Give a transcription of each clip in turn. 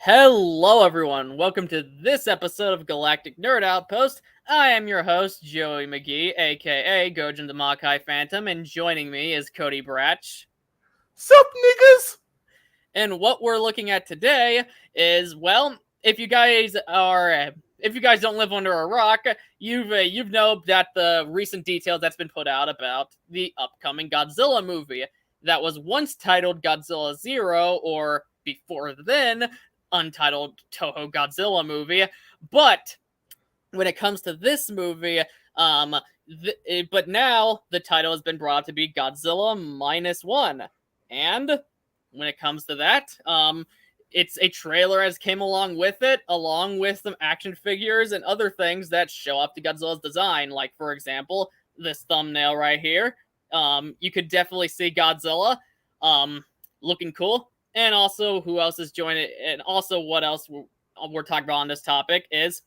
Hello, everyone. Welcome to this episode of Galactic Nerd Outpost. I am your host, Joey McGee, aka Gojin the Makai Phantom, and joining me is Cody Bratch. Sup, niggas? And what we're looking at today is, well, if you guys don't live under a rock, you've know that the recent details that's been put out about the upcoming Godzilla movie that was once titled Godzilla Zero, or before then, untitled Toho Godzilla movie. But when it comes to this movie, but now the title has been brought up to be Godzilla -1, and when it comes to that, it's a trailer as came along with it, along with some action figures and other things that show up to Godzilla's design. Like, for example, this thumbnail right here. You could definitely see Godzilla, looking cool. And also, who else is joining? And also, what else we're talking about on this topic is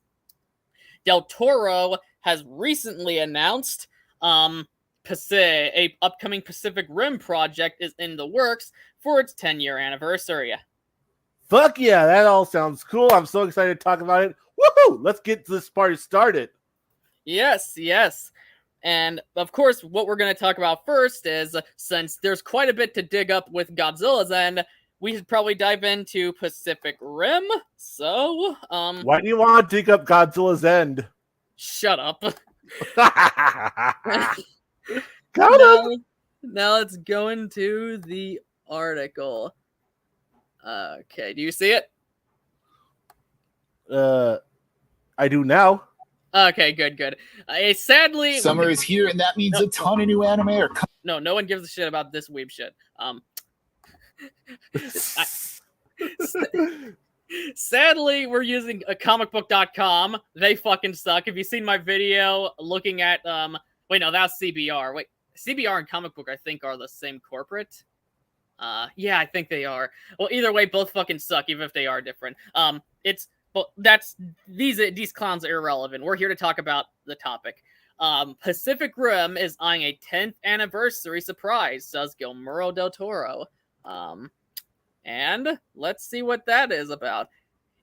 Del Toro has recently announced a upcoming Pacific Rim project is in the works for its 10-year anniversary. Fuck yeah, that all sounds cool. I'm so excited to talk about it. Woohoo! Let's get this party started. Yes. And, of course, what we're going to talk about first is, since there's quite a bit to dig up with Godzilla's end, we should probably dive into Pacific Rim. So, why do you want to dig up Godzilla's end? Shut up. Got him! Now let's go into the article. Okay, do you see it? I do now. Okay, good. Sadly, summer is here, and that means a ton of new anime are coming. No one gives a shit about this weeb shit. Sadly, we're using a comicbook.com. They fucking suck. Have you seen my video looking at wait, no, that's CBR. Wait, CBR and comic book I think are the same corporate. Yeah, I think they are. Well, either way, both fucking suck, even if they are different. These clowns are irrelevant. We're here to talk about the topic. Pacific Rim is eyeing a 10th anniversary surprise, says Guillermo del Toro. And let's see what that is about.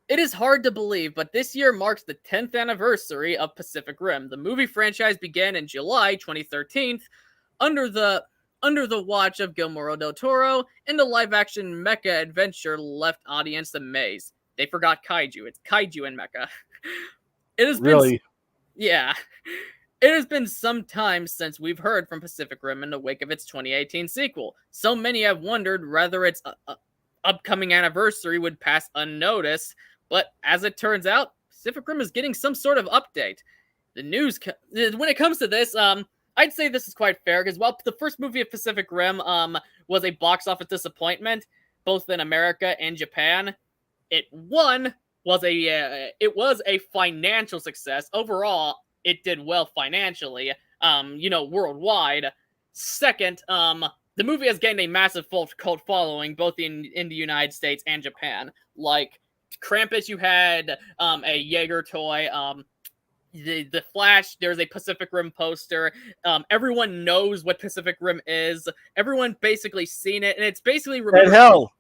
It is hard to believe, but this year marks the 10th anniversary of Pacific Rim. The movie franchise began in July 2013 under the watch of Guillermo del Toro, and the live-action mecha adventure left audience amazed. They forgot Kaiju. It's Kaiju and mecha. It has really? Yeah. It has been some time since we've heard from Pacific Rim in the wake of its 2018 sequel. So many have wondered whether its upcoming anniversary would pass unnoticed, but as it turns out, Pacific Rim is getting some sort of update. The news, when it comes to this, I'd say this is quite fair, because while the first movie of Pacific Rim was a box office disappointment, both in America and Japan, it was a financial success. Overall, it did well financially, worldwide. Second, the movie has gained a massive cult following, both in the United States and Japan. Like, Krampus, you had a Jaeger toy, the Flash, there's a Pacific Rim poster. Everyone knows what Pacific Rim is. Everyone basically seen it, and it's basically... And hell,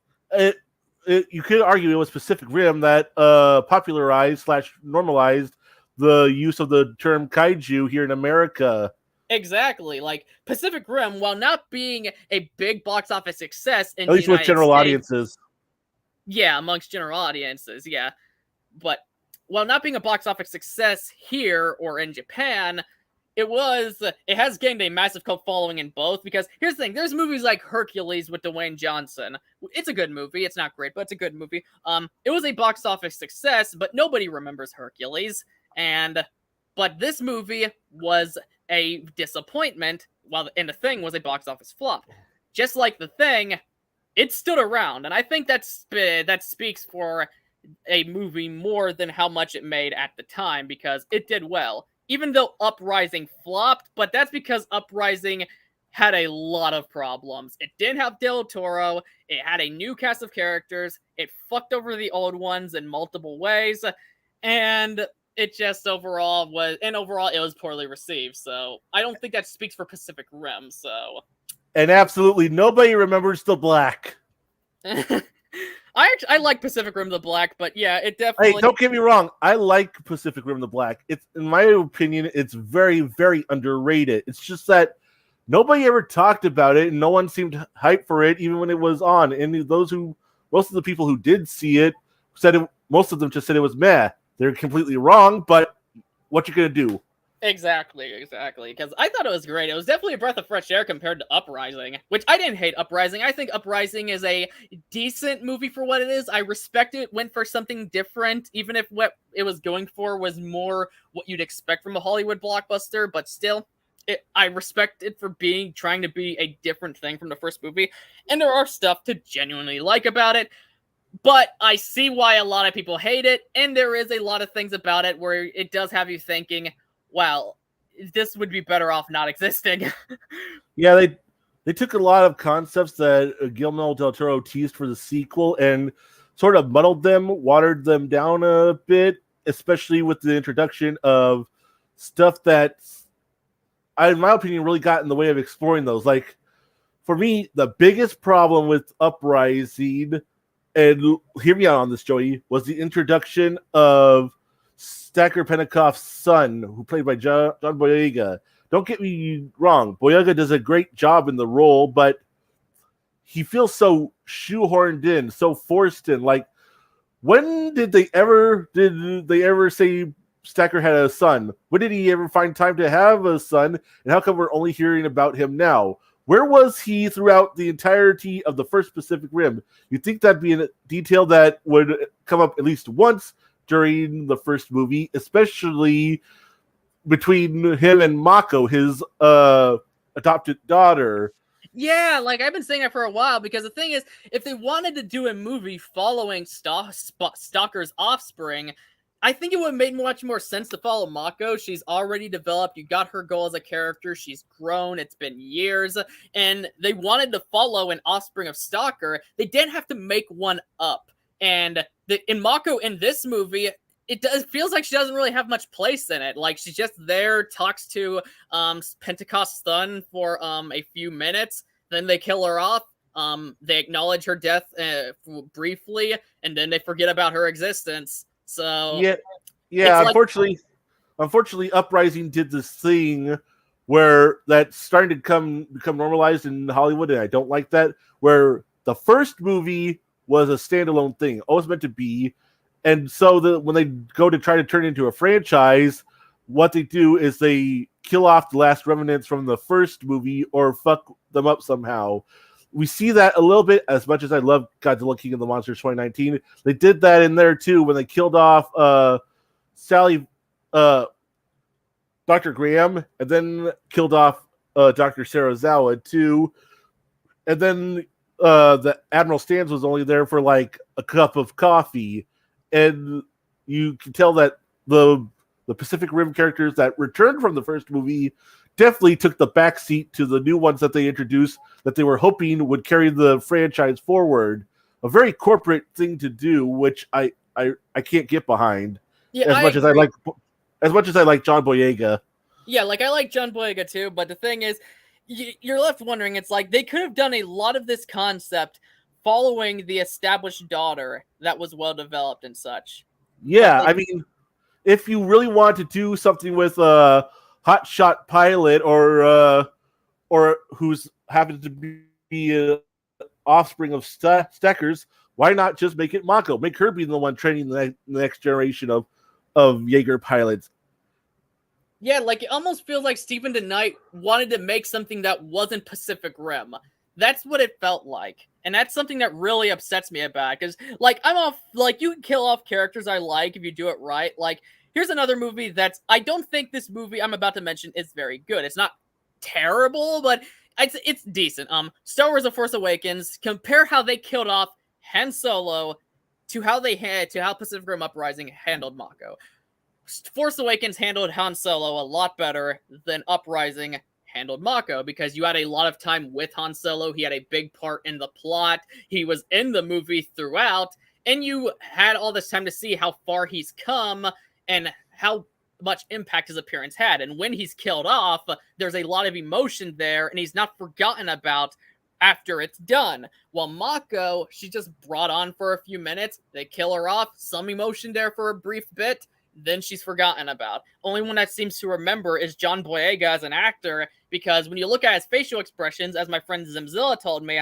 you could argue it was Pacific Rim that popularized/normalized the use of the term kaiju here in America. Exactly. Like, Pacific Rim, while not being a big box office success in at least with general audiences. Yeah, amongst general audiences, yeah. But while not being a box office success here or in Japan, it has gained a massive cult following in both, because here's the thing, there's movies like Hercules with Dwayne Johnson. It's a good movie. It's not great, but it's a good movie. It was a box office success, but nobody remembers Hercules. But this movie was a disappointment, and The Thing was a box office flop. Just like The Thing, it stood around, and I think that speaks for a movie more than how much it made at the time, because it did well. Even though Uprising flopped, but that's because Uprising had a lot of problems. It didn't have Del Toro, it had a new cast of characters, it fucked over the old ones in multiple ways, and it just overall it was poorly received. So I don't think that speaks for Pacific Rim. So, and absolutely nobody remembers the Black. I like Pacific Rim the Black, but yeah, it Hey, definitely. don't get me wrong. I like Pacific Rim the Black. It's, in my opinion, it's very, very underrated. It's just that nobody ever talked about it, and no one seemed hyped for it, even when it was on. And most of the people who did see it said it. Most of them just said it was meh. They're completely wrong, but what you gonna do? Exactly. Because I thought it was great. It was definitely a breath of fresh air compared to Uprising, which I didn't hate Uprising. I think Uprising is a decent movie for what it is. I respect it. Went for something different, even if what it was going for was more what you'd expect from a Hollywood blockbuster. But still, I respect it for trying to be a different thing from the first movie. And there are stuff to genuinely like about it. But I see why a lot of people hate it, and there is a lot of things about it where it does have you thinking, wow, this would be better off not existing. Yeah, they took a lot of concepts that Guillermo del Toro teased for the sequel and sort of muddled them, watered them down a bit, especially with the introduction of stuff that, in my opinion, really got in the way of exploring those. Like, for me, the biggest problem with Uprising, and hear me out on this, Joey, was the introduction of Stacker Pentecoff's son, who played by John Boyega. Don't get me wrong, Boyega does a great job in the role, but he feels so shoehorned in, so forced in. Like, when did they ever say Stacker had a son? When did he ever find time to have a son? And how come we're only hearing about him now? Where was he throughout the entirety of the first Pacific Rim? You'd think that'd be a detail that would come up at least once during the first movie, especially between him and Mako, his adopted daughter. Yeah, like I've been saying it for a while, because the thing is, if they wanted to do a movie following Stalker's offspring, I think it would have made much more sense to follow Mako. She's already developed. You got her goal as a character. She's grown. It's been years. And they wanted to follow an offspring of Stalker. They didn't have to make one up. And in Mako in this movie, it feels like she doesn't really have much place in it. Like, she's just there, talks to Pentecost's son for a few minutes. Then they kill her off. They acknowledge her death briefly. And then they forget about her existence. So yeah. Unfortunately, Uprising did this thing where that's starting to become normalized in Hollywood, and I don't like that. Where the first movie was a standalone thing, always meant to be, and so when they go to try to turn it into a franchise, what they do is they kill off the last remnants from the first movie or fuck them up somehow. We see that a little bit. As much as I love Godzilla King of the Monsters 2019, they did that in there too when they killed off Dr. Graham, and then killed off Dr. Sarazawa too. And then the Admiral Stans was only there for like a cup of coffee. And you can tell that the Pacific Rim characters that returned from the first movie definitely took the backseat to the new ones that they introduced that they were hoping would carry the franchise forward. A very corporate thing to do, which I can't get behind. Yeah, as much as I like John Boyega. Yeah, like I like John Boyega too, but the thing is, you're left wondering, it's like they could have done a lot of this concept following the established daughter that was well developed and such. Yeah, I mean, if you really want to do something with a hotshot pilot or who's happened to be an offspring of Stackers, why not just make it Mako? Make her be the one training the next generation of Jaeger pilots. Yeah, like it almost feels like Stephen DeKnight wanted to make something that wasn't Pacific Rim. That's what it felt like. And that's something that really upsets me about it. Because, like, you can kill off characters I like if you do it right. Like, here's another movie I don't think this movie I'm about to mention is very good. It's not terrible, but it's decent. Star Wars: The Force Awakens. Compare how they killed off Han Solo to how Pacific Rim Uprising handled Mako. Force Awakens handled Han Solo a lot better than Uprising handled Mako, because you had a lot of time with Han Solo. He had a big part in the plot. He was in the movie throughout, and you had all this time to see how far he's come and how much impact his appearance had. And when he's killed off, there's a lot of emotion there, and he's not forgotten about after it's done. While Mako, she's just brought on for a few minutes, they kill her off, some emotion there for a brief bit, then she's forgotten about. Only one that seems to remember is John Boyega as an actor, because when you look at his facial expressions, as my friend Zimzilla told me,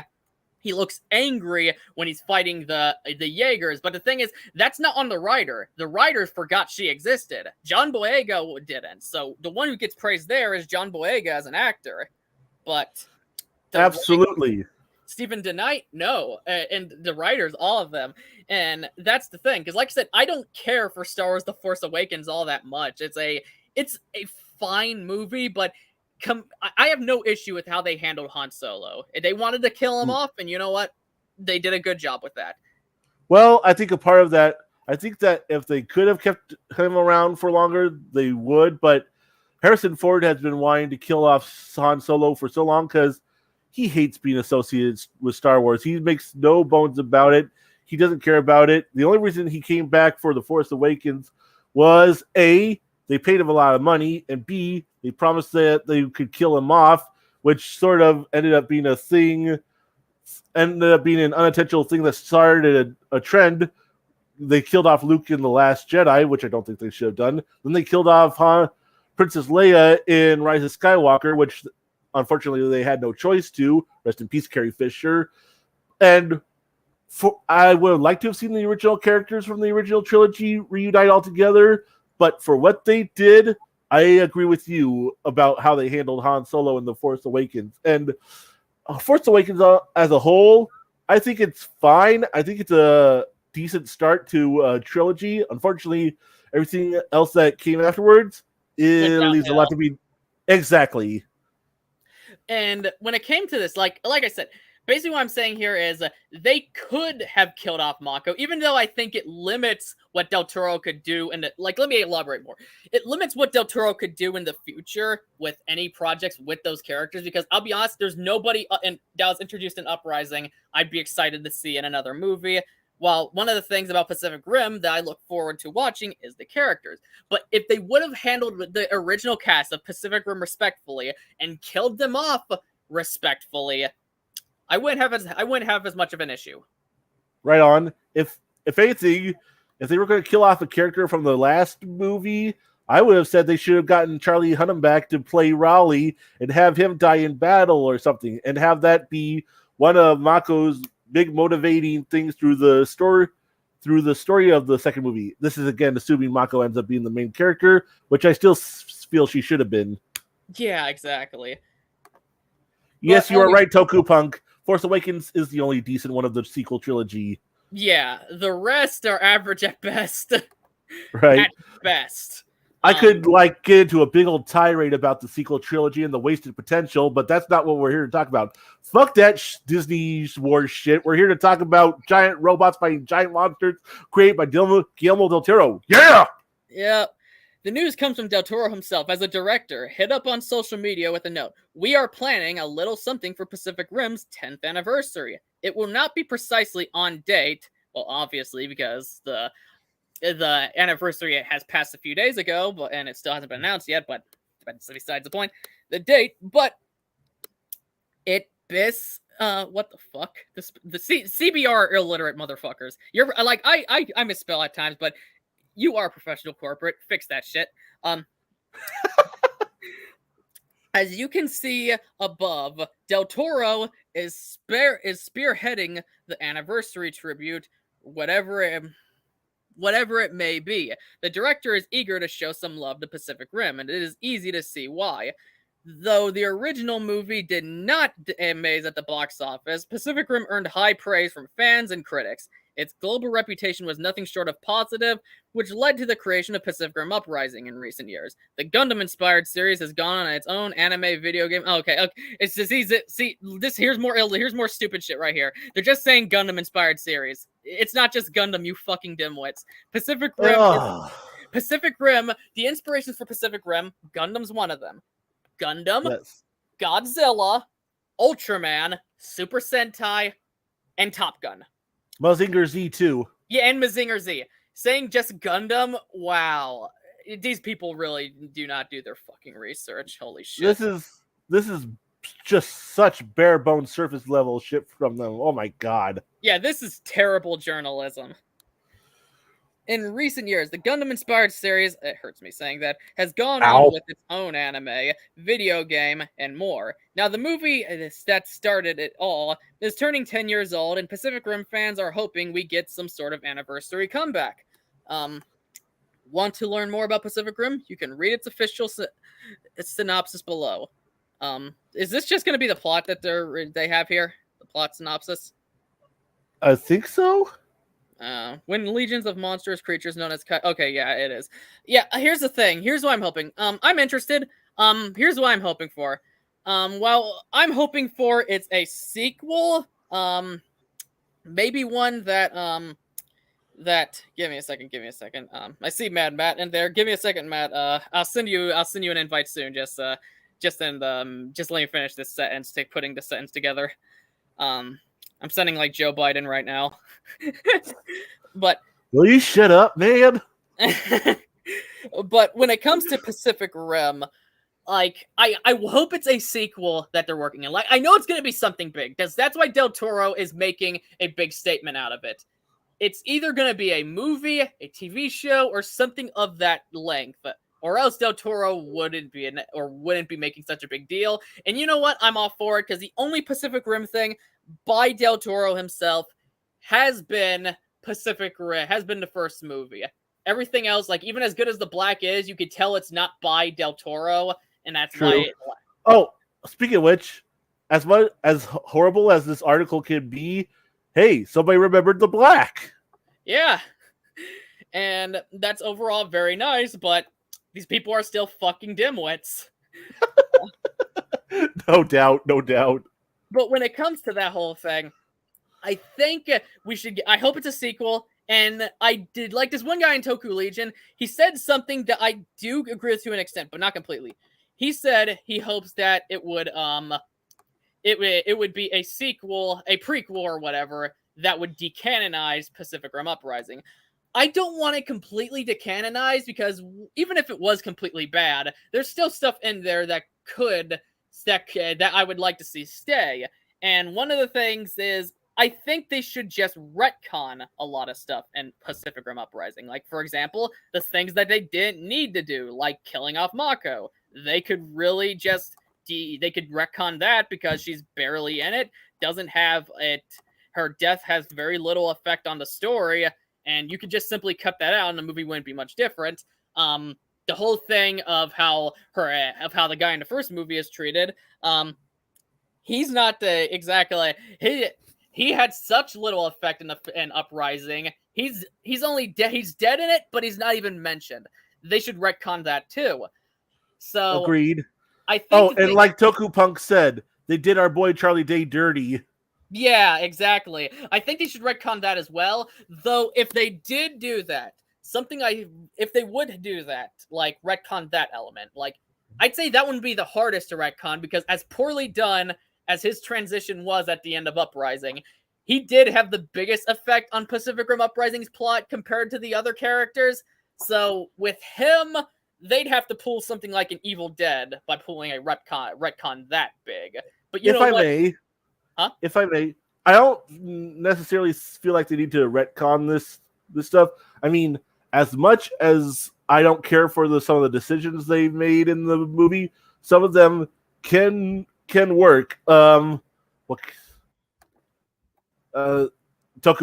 he looks angry when he's fighting the Jaegers. But the thing is, that's not on the writer. The writer forgot she existed. John Boyega didn't. So the one who gets praised there is John Boyega as an actor. But absolutely. Stephen DeKnight, no. And the writers, all of them. And that's the thing. Because like I said, I don't care for Star Wars The Force Awakens all that much. It's a fine movie, but I have no issue with how they handled Han Solo. They wanted to kill him off, and you know what? They did a good job with that. Well, I think a part of that, I think that if they could have kept him around for longer, they would. But Harrison Ford has been wanting to kill off Han Solo for so long because he hates being associated with Star Wars. He makes no bones about it. He doesn't care about it. The only reason he came back for The Force Awakens was A, they paid him a lot of money, and B, they promised that they could kill him off, which sort of ended up being a thing, ended up being an unintentional thing that started a trend. They killed off Luke in The Last Jedi, which I don't think they should have done. Then they killed off Princess Leia in Rise of Skywalker, which unfortunately they had no choice to. Rest in peace, Carrie Fisher. And I would have liked to have seen the original characters from the original trilogy reunite all together, but for what they did, I agree with you about how they handled Han Solo in The Force Awakens. And Force Awakens as a whole, I think it's fine. I think it's a decent start to a trilogy. Unfortunately, everything else that came afterwards, it leaves a lot to be... Exactly. And when it came to this, like I said, basically what I'm saying here is they could have killed off Mako, even though I think it limits what Del Toro could do. And let me elaborate more. It limits what Del Toro could do in the future with any projects with those characters, because I'll be honest, there's nobody that was introduced in Uprising I'd be excited to see in another movie. While one of the things about Pacific Rim that I look forward to watching is the characters. But if they would have handled the original cast of Pacific Rim respectfully and killed them off respectfully, I wouldn't have as much of an issue. Right on. If anything, if they were going to kill off a character from the last movie, I would have said they should have gotten Charlie Hunnam back to play Raleigh and have him die in battle or something, and have that be one of Mako's big motivating things through the story of the second movie. This is again assuming Mako ends up being the main character, which I still feel she should have been. Yeah, exactly. Yes, you are right, Toku Punk. Force Awakens is the only decent one of the sequel trilogy. Yeah, the rest are average at best. Right. At best. I could get into a big old tirade about the sequel trilogy and the wasted potential, but that's not what we're here to talk about. Fuck that Disney Wars shit. We're here to talk about giant robots fighting giant monsters created by Guillermo del Toro. Yeah! Yeah. The news comes from Del Toro himself as a director. Hit up on social media with a note. We are planning a little something for Pacific Rim's 10th anniversary. It will not be precisely on date. Well, obviously, because the anniversary has passed a few days ago, and it still hasn't been announced yet, but that's besides the point. The date, but what the fuck? The CBR illiterate motherfuckers. You're like, I misspell at times, but you are a professional corporate. Fix that shit. As you can see above, Del Toro is spearheading the anniversary tribute, whatever it may be. The director is eager to show some love to Pacific Rim, and it is easy to see why. Though the original movie did not amaze at the box office, Pacific Rim earned high praise from fans and critics. Its global reputation was nothing short of positive, which led to the creation of Pacific Rim Uprising in recent years. The Gundam-inspired series has gone on its own anime video game. Okay. It's just here's more stupid shit right here. They're just saying Gundam-inspired series. It's not just Gundam, you fucking dimwits. Pacific Rim. The inspirations for Pacific Rim, Gundam's one of them. Gundam, yes. Godzilla, Ultraman, Super Sentai, and Top Gun. Mazinger Z too. Yeah, and Mazinger Z. Saying just Gundam, wow. These people really do not do their fucking research. Holy shit. This is just such bare bones surface level shit from them. Oh my god. Yeah, this is terrible journalism. In recent years, the Gundam-inspired series, it hurts me saying that, has gone on with its own anime, video game, and more. Now, the movie that started it all is turning 10 years old, and Pacific Rim fans are hoping we get some sort of anniversary comeback. Want to learn more about Pacific Rim? You can read its official synopsis below. Is this just going to be the plot that they have here? The plot synopsis? I think so. When legions of monstrous creatures known as okay, yeah, it is. Yeah, here's the thing. Here's what I'm hoping. I'm interested. Here's what I'm hoping for. Well, I'm hoping for it's a sequel. Maybe one that give me a second. I see Mad Matt in there. Give me a second, Matt. I'll send you an invite soon. Just let me finish this sentence. Putting the sentence together. I'm sending like Joe Biden right now. But will you shut up, man? But when it comes to Pacific Rim, like I hope it's a sequel that they're working on. Like I know it's gonna be something big, because that's why Del Toro is making a big statement out of it. It's either gonna be a movie, a TV show, or something of that length. Or else Del Toro wouldn't be making such a big deal. And you know what? I'm all for it, because the only Pacific Rim thing by Del Toro himself has been the first movie. Everything else, like even as good as The Black is, you could tell it's not by Del Toro, and that's true. why. Oh, speaking of which, as horrible as this article can be, hey, somebody remembered The Black. Yeah, and that's overall very nice, but these people are still fucking dimwits. No doubt. But when it comes to that whole thing, I think we should I hope it's a sequel. And I did like this one guy in Toku Legion. He said something that I do agree with to an extent, but not completely. He said he hopes that it would be a sequel, a prequel or whatever that would decanonize Pacific Rim Uprising. I don't want it completely decanonized, because even if it was completely bad, there's still stuff in there that I would like to see stay. And one of the things is, I think they should just retcon a lot of stuff in Pacific Rim Uprising. Like, for example, the things that they didn't need to do, like killing off Mako. They could really just they could retcon that, because she's barely in it, doesn't have it. Her death has very little effect on the story, and you could just simply cut that out, and the movie wouldn't be much different. The whole thing of how the guy in the first movie is treated, he's not exactly he had such little effect in Uprising. He's only dead. He's dead in it, but he's not even mentioned. They should retcon that too. So agreed. I think. And like Toku Punk said, they did our boy Charlie Day dirty. Yeah, exactly. I think they should retcon that as well. Though, if they did do that, if they would do that, like retcon that element, like I'd say that would be the hardest to retcon, because as poorly done as his transition was at the end of Uprising, he did have the biggest effect on Pacific Rim Uprising's plot compared to the other characters. So with him, they'd have to pull something like an Evil Dead by pulling a retcon that big. But you know what? If I may, I don't necessarily feel like they need to retcon this stuff. I mean, as much as I don't care for some of the decisions they've made in the movie, some of them can work. Toku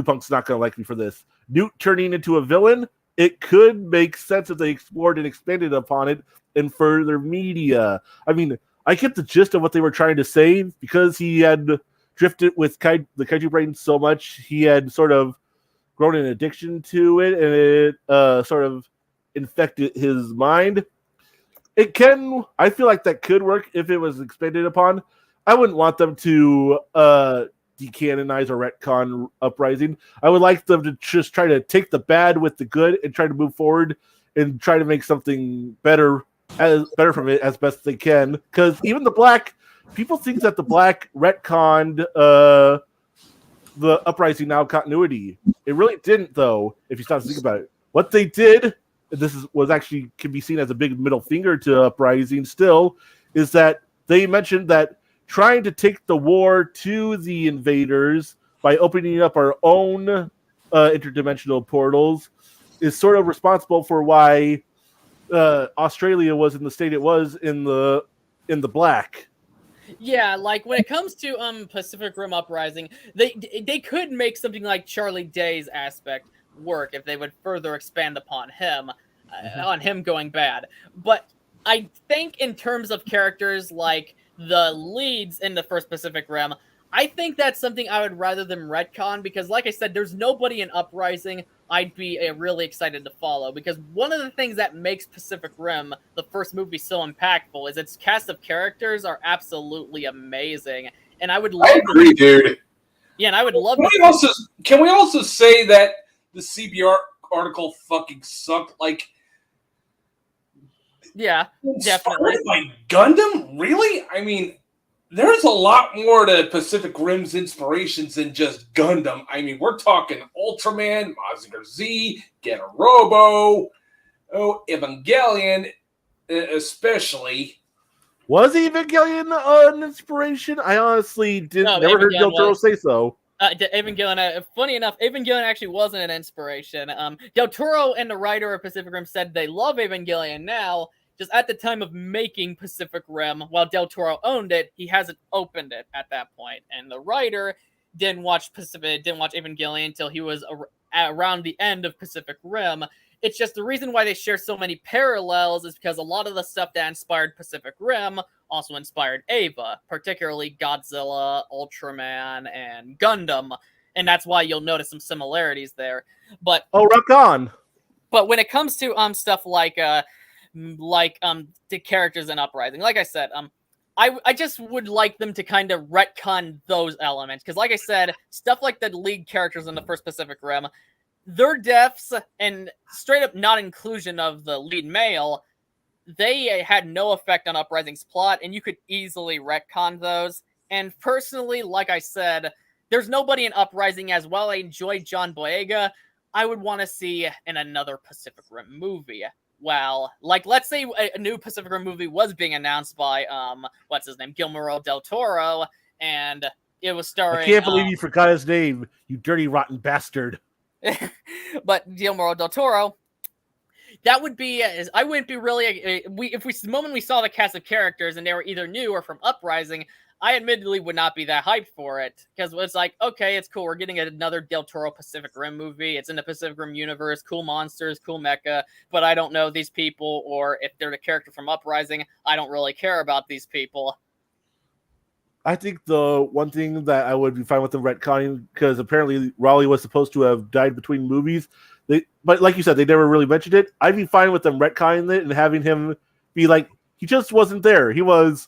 Punk's not going to like me for this. Newt turning into a villain, it could make sense if they explored and expanded upon it in further media. I mean, I get the gist of what they were trying to say, because he had drifted with the Kaiju brain so much, he had sort of grown an addiction to it, and it sort of infected his mind. I feel like that could work if it was expanded upon. I wouldn't want them to decanonize or retcon Uprising. I would like them to just try to take the bad with the good and try to move forward and try to make something better from it as best they can. Because even the Black, people think that the Black retconned the Uprising Now continuity. It really didn't, though, if you stop to think about it. What they did, can be seen as a big middle finger to Uprising still, is that they mentioned that trying to take the war to the invaders by opening up our own interdimensional portals is sort of responsible for why Australia was in the state it was in the black. Yeah, like when it comes to Pacific Rim Uprising, they could make something like Charlie Day's aspect work if they would further expand upon him, on him going bad. But I think in terms of characters like the leads in the first Pacific Rim, I think that's something I would rather them retcon because, like I said, there's nobody in Uprising I'd be really excited to follow because one of the things that makes Pacific Rim, the first movie, so impactful is its cast of characters are absolutely amazing, and I would love. I agree, dude. Yeah, and I would love. Can we also say that the CBR article fucking sucked? Like, yeah, definitely. Inspired by Gundam? Really? I mean, there's a lot more to Pacific Rim's inspirations than just Gundam. I mean, we're talking Ultraman, Mazinger Z, Get-a-Robo, Evangelion, especially. Was Evangelion an inspiration? I honestly never heard Del Toro say so. Evangelion, funny enough, Evangelion actually wasn't an inspiration. Del Toro and the writer of Pacific Rim said they love Evangelion now. Just at the time of making Pacific Rim, while Del Toro owned it, he hasn't opened it at that point. And the writer didn't watch Evangelion until he was around the end of Pacific Rim. It's just the reason why they share so many parallels is because a lot of the stuff that inspired Pacific Rim also inspired Eva, particularly Godzilla, Ultraman, and Gundam. And that's why you'll notice some similarities there. But rock on. But when it comes to stuff like the characters in Uprising, like I said, I just would like them to kind of retcon those elements because, like I said, stuff like the lead characters in the first Pacific Rim, their deaths and straight up not inclusion of the lead male, they had no effect on Uprising's plot, and you could easily retcon those. And personally, like I said, there's nobody in Uprising as well. I enjoy John Boyega. I would want to see in another Pacific Rim movie. Well, like, let's say a new Pacific Rim movie was being announced by, what's his name, Guillermo del Toro, and it was starring... I can't believe you forgot his name, you dirty, rotten bastard. But Guillermo del Toro, that would be... I wouldn't be really... the moment we saw the cast of characters and they were either new or from Uprising, I admittedly would not be that hyped for it, because it's like, okay, it's cool, we're getting another Del Toro Pacific Rim movie, it's in the Pacific Rim universe, cool monsters, cool mecha, but I don't know these people, or if they're the character from Uprising, I don't really care about these people. I think the one thing that I would be fine with them retconning, because apparently Raleigh was supposed to have died between movies, but like you said, they never really mentioned it. I'd be fine with them retconning it and having him be like, he just wasn't there, he was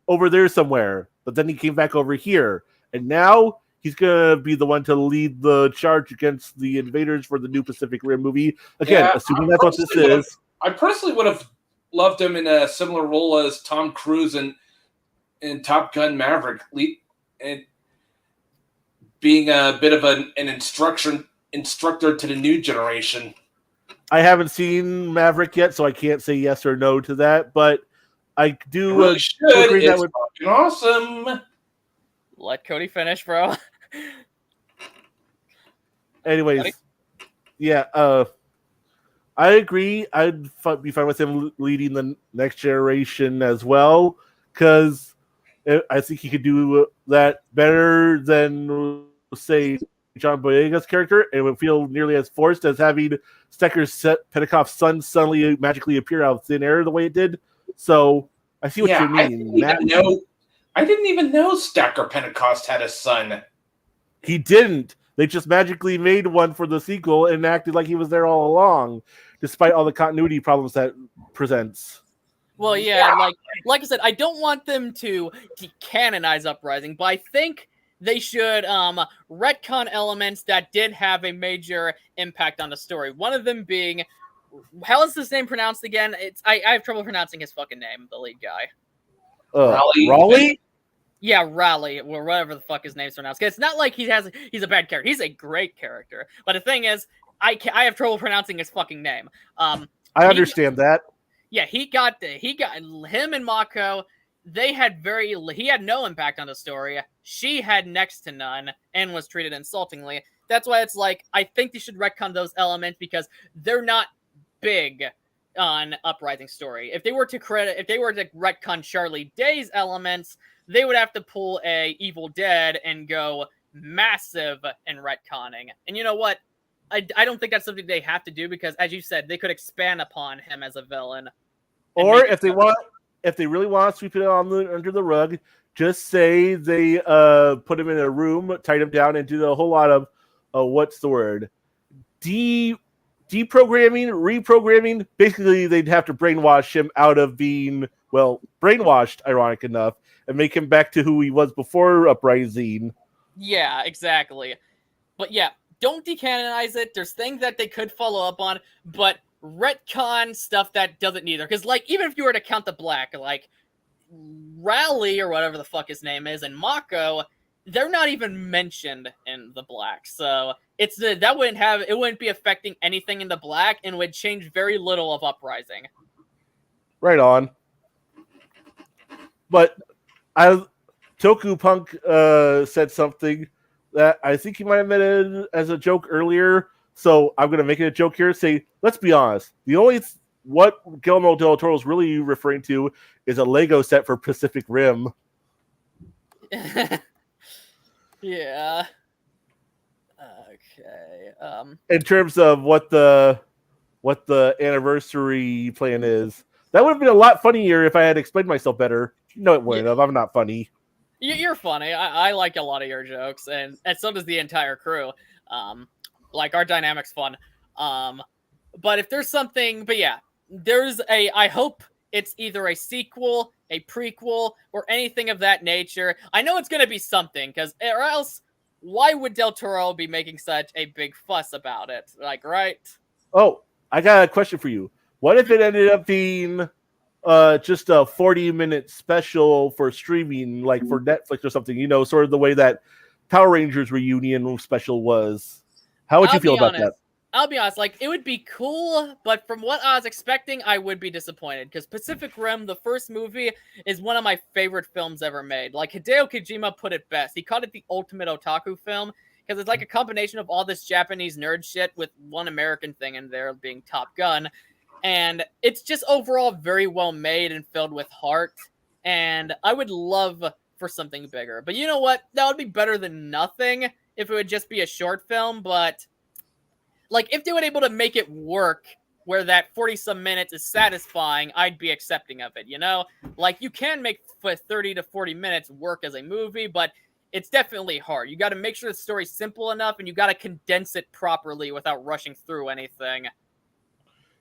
over there somewhere, but then he came back over here, and now he's gonna be the one to lead the charge against the invaders for the new Pacific Rim movie. Again, assuming that's what this is. I personally would have loved him in a similar role as Tom Cruise in Top Gun Maverick, and being a bit of an instructor to the new generation. I haven't seen Maverick yet, so I can't say yes or no to that, but I do really agree that would be awesome. Let Cody finish, bro. Anyways, Cody? Yeah, I agree. I'd be fine with him leading the next generation as well, because I think he could do that better than, say, John Boyega's character, and it would feel nearly as forced as having Stecker Petticoff's son suddenly magically appear out of thin air the way it did. So I see what you mean. I didn't even know Stacker Pentecost had a son. He didn't. They just magically made one for the sequel and acted like he was there all along, despite all the continuity problems that presents. Well, yeah, like I said, I don't want them to decanonize Uprising, but I think they should retcon elements that did have a major impact on the story. One of them being, how is his name pronounced again? I have trouble pronouncing his fucking name, the lead guy. Raleigh? Yeah, Raleigh, or whatever the fuck his name's pronounced. It's not like he's a bad character. He's a great character. But the thing is, I have trouble pronouncing his fucking name. I understand that. Yeah, he got him and Mako. he had no impact on the story. She had next to none and was treated insultingly. That's why it's like, I think they should retcon those elements because they're not big on Uprising story. If they were to retcon Charlie Day's elements, they would have to pull a Evil Dead and go massive in retconning. And you know what? I don't think that's something they have to do because, as you said, they could expand upon him as a villain. Or if they really want to sweep it under the rug, just say they put him in a room, tied him down, and do a whole lot of what's the word? Deprogramming, reprogramming. Basically, they'd have to brainwash him out of being, well, brainwashed, ironic enough, and make him back to who he was before Uprising. Yeah, exactly. But yeah, don't decanonize it. There's things that they could follow up on, but retcon stuff that doesn't neither. Because, like, even if you were to count the Black, like, Rally or whatever the fuck his name is, and Mako, they're not even mentioned in the Black. So it wouldn't be affecting anything in the Black and would change very little of Uprising. Right on. But Toku Punk said something that I think he might have meant as a joke earlier. So I'm going to make it a joke here. Say, let's be honest. What Guillermo del Toro is really referring to is a Lego set for Pacific Rim. Yeah. Okay. In terms of what the anniversary plan is, that would have been a lot funnier if I had explained myself better. No, it wouldn't have. I'm not funny. You're funny. I like a lot of your jokes, and so does the entire crew. Like, our dynamic's fun. But if there's something, but yeah, I hope it's either a sequel, a prequel, or anything of that nature. I know it's going to be something, or else, why would Del Toro be making such a big fuss about it? Like, right? Oh, I got a question for you. What if it ended up being just a 40-minute special for streaming, like for Netflix or something, sort of the way that Power Rangers reunion special was? How would you feel about that? I'll be honest, like, it would be cool, but from what I was expecting, I would be disappointed, because Pacific Rim, the first movie, is one of my favorite films ever made. Like, Hideo Kojima put it best. He called it the ultimate otaku film, because it's like a combination of all this Japanese nerd shit with one American thing in there being Top Gun. And it's just overall very well made and filled with heart. And I would love for something bigger. But you know what? That would be better than nothing if it would just be a short film. But, like, if they were able to make it work where that 40-some minutes is satisfying, I'd be accepting of it, Like, you can make 30 to 40 minutes work as a movie, but it's definitely hard. You got to make sure the story's simple enough, and you got to condense it properly without rushing through anything.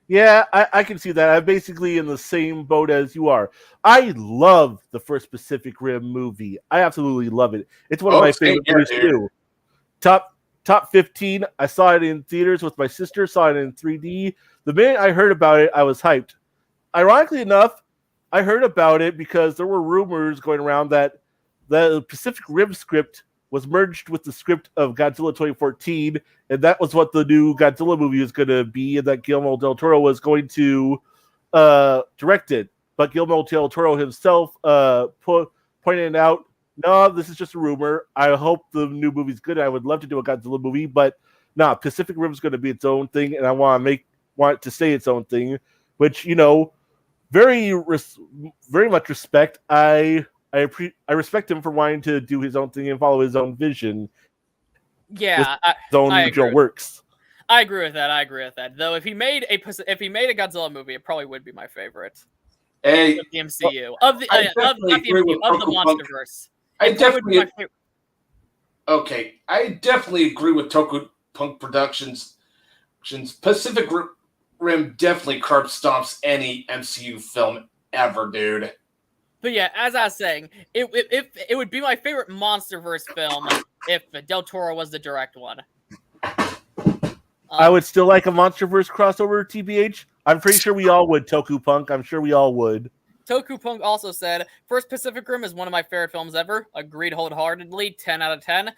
Yeah, I can see that. I'm basically in the same boat as you are. I love the first Pacific Rim movie. I absolutely love it. It's one of my favorite movies too. Top 15. I saw it in theaters with my sister. Saw it in 3D. The minute I heard about it, I was hyped. Ironically enough, I heard about it because there were rumors going around that the Pacific Rim script was merged with the script of Godzilla 2014, and that was what the new Godzilla movie was going to be, and that Guillermo del Toro was going to direct it. But Guillermo del Toro himself pointed out, no, this is just a rumor. I hope the new movie's good. I would love to do a Godzilla movie, but Pacific Rim is going to be its own thing, and I want it to stay its own thing, which, very much respect. I respect him for wanting to do his own thing and follow his own vision. Yeah, his own original works. I agree with that. Though, if he made a Godzilla movie, it probably would be my favorite. Hey, of the MCU of the MonsterVerse. I definitely agree with Toku Punk Productions. Pacific Rim definitely curb stomps any MCU film ever, dude. But yeah, as I was saying, it would be my favorite MonsterVerse film if Del Toro was the direct one. I would still like a MonsterVerse crossover, TBH. I'm pretty sure we all would, Toku Punk. I'm sure we all would. Toku Punk also said, first Pacific Rim is one of my favorite films ever. Agreed wholeheartedly, 10 out of 10.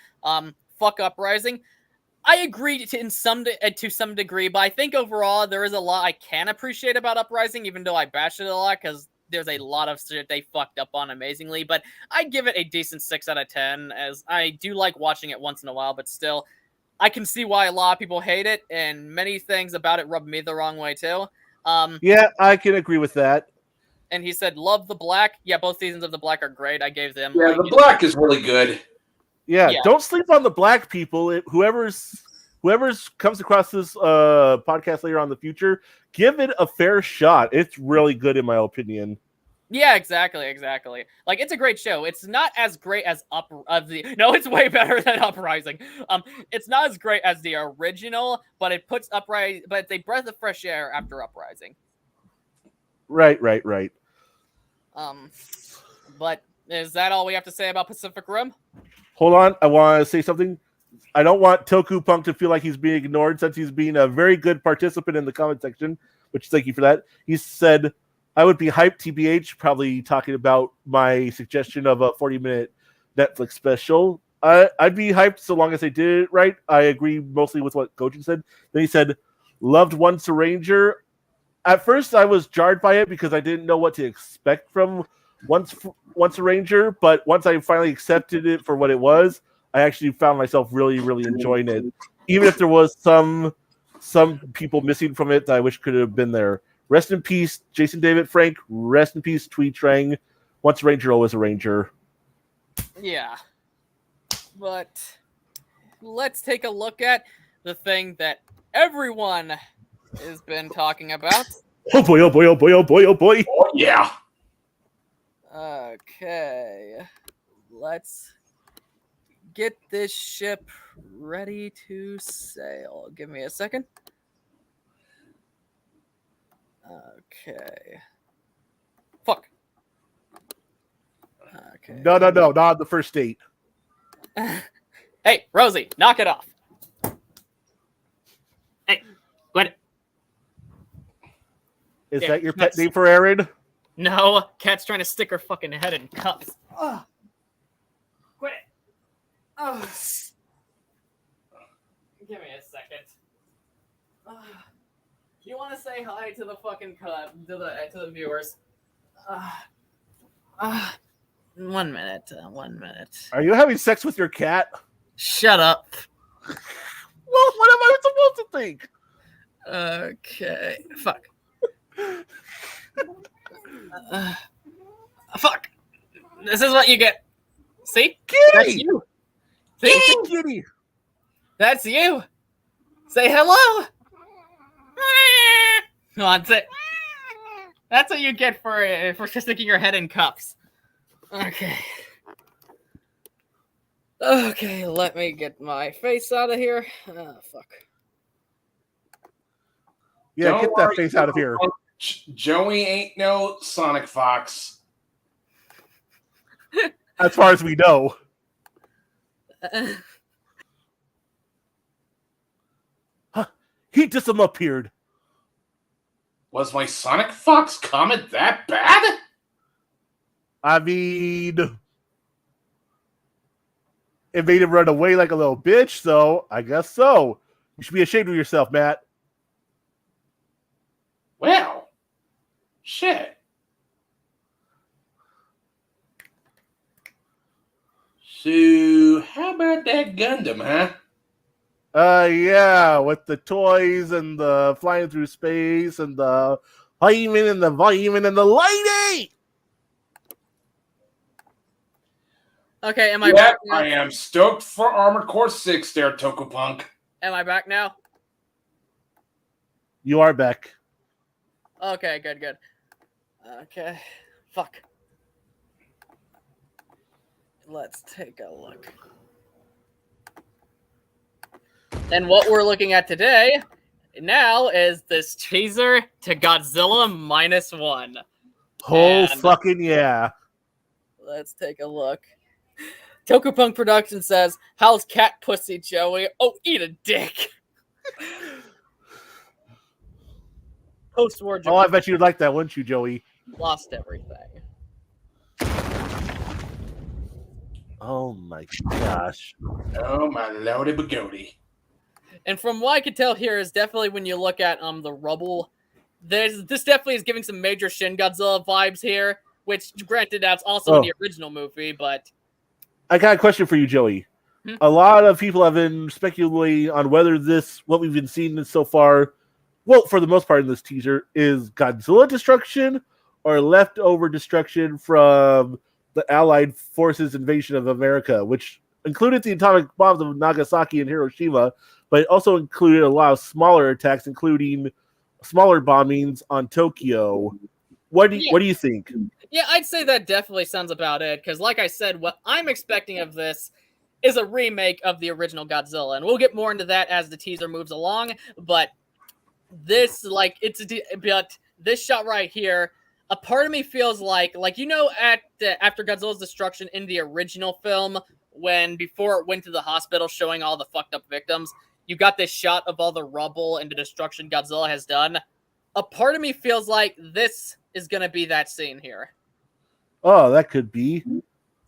Fuck Uprising. I agree to some degree, but I think overall there is a lot I can appreciate about Uprising, even though I bashed it a lot, because there's a lot of shit they fucked up on amazingly, but I give it a decent 6 out of 10, as I do like watching it once in a while, but still, I can see why a lot of people hate it, and many things about it rub me the wrong way too. Yeah, I can agree with that. And he said, love the Black. Yeah, both seasons of the Black are great. I gave them... Yeah, the Black is really good. Yeah, Yeah. don't sleep on the black people. Whoever's comes across this podcast later on in the future, give it a fair shot. It's really good in my opinion. Yeah, exactly. Like, it's a great show. It's not as great as No, it's way better than Uprising. It's not as great as the original, but it puts Uprising... But it's a breath of fresh air after Uprising. Right. But is that all we have to say about Pacific Rim? Hold on, I want to say something. I don't want Toku Punk to feel like he's being ignored since he's being a very good participant in the comment section, which thank you for that. He said, I would be hyped, TBH, probably talking about my suggestion of a 40-minute Netflix special. I'd be hyped so long as they did it right. I agree mostly with what Gojin said. Then he said, loved Once a Ranger. At first, I was jarred by it because I didn't know what to expect from Once a Ranger, but once I finally accepted it for what it was, I actually found myself really, really enjoying it. Even if there was some people missing from it that I wish could have been there. Rest in peace, Jason David Frank. Rest in peace, Tweet Trang. Once a Ranger, always a Ranger. Yeah. But let's take a look at the thing that everyone has been talking about. Oh boy, oh boy, oh boy, oh boy, oh boy. Oh, yeah. Okay. Let's get this ship ready to sail. Give me a second. Okay. Fuck. Okay. No, not the first date. Hey, Rosie, knock it off. Hey, quit it. Is Yeah, that your pet that's- name for Aaron? No, Cat's trying to stick her fucking head in cups. Ugh. Quit it. Ugh. Give me a second. Ugh. You want to say hi to the fucking to the viewers? 1 minute. 1 minute. Are you having sex with your cat? Shut up. Well, what am I supposed to think? Okay. Fuck. Fuck. This is what you get. See? That's Kitty! you. See? Kitty! That's you. Say hello. Come on, say. That's what you get for sticking your head in cups. Okay. Okay, let me get my face out of here. Oh, fuck. Yeah, Don't get that worry, face out of here. Joey ain't no Sonic Fox. As far as we know. He just appeared. Was my Sonic Fox comment that bad? I mean, it made him run away like a little bitch, so I guess so. You should be ashamed of yourself, Matt. Well, shit. So, how about that Gundam, huh? Yeah, with the toys and the flying through space and the hymen and the volume and the lighting. Okay, am I Yeah, back now? I am stoked for Armored Core 6 there, Tokupunk. Am I back now? You are back. Okay, good. Okay. Fuck. Let's take a look. And what we're looking at today now is this teaser to Godzilla -1. Oh, And- fucking yeah. Let's take a look. Tokupunk Production says, "How's cat pussy, Joey? Oh, eat a dick." Post-war Oh, I Japan bet you'd like that, wouldn't you, Joey? lost everything. Oh my gosh. Oh, my lordy bagodi. And from what I could tell here is definitely when you look at the rubble this definitely is giving some major Shin Godzilla vibes here, which granted that's also in the original movie, but I got a question for you, Joey. A lot of people have been speculating on whether what we've been seeing so far, well, for the most part in this teaser, is Godzilla destruction or leftover destruction from the Allied forces' invasion of America, which included the atomic bombs of Nagasaki and Hiroshima, but it also included a lot of smaller attacks, including smaller bombings on Tokyo. What do you think? Yeah, I'd say that definitely sounds about it, because like I said, what I'm expecting of this is a remake of the original Godzilla, and we'll get more into that as the teaser moves along, but this, but this shot right here, a part of me feels like after Godzilla's destruction in the original film, before it went to the hospital showing all the fucked up victims, you got this shot of all the rubble and the destruction Godzilla has done. A part of me feels like this is going to be that scene here. Oh, that could be.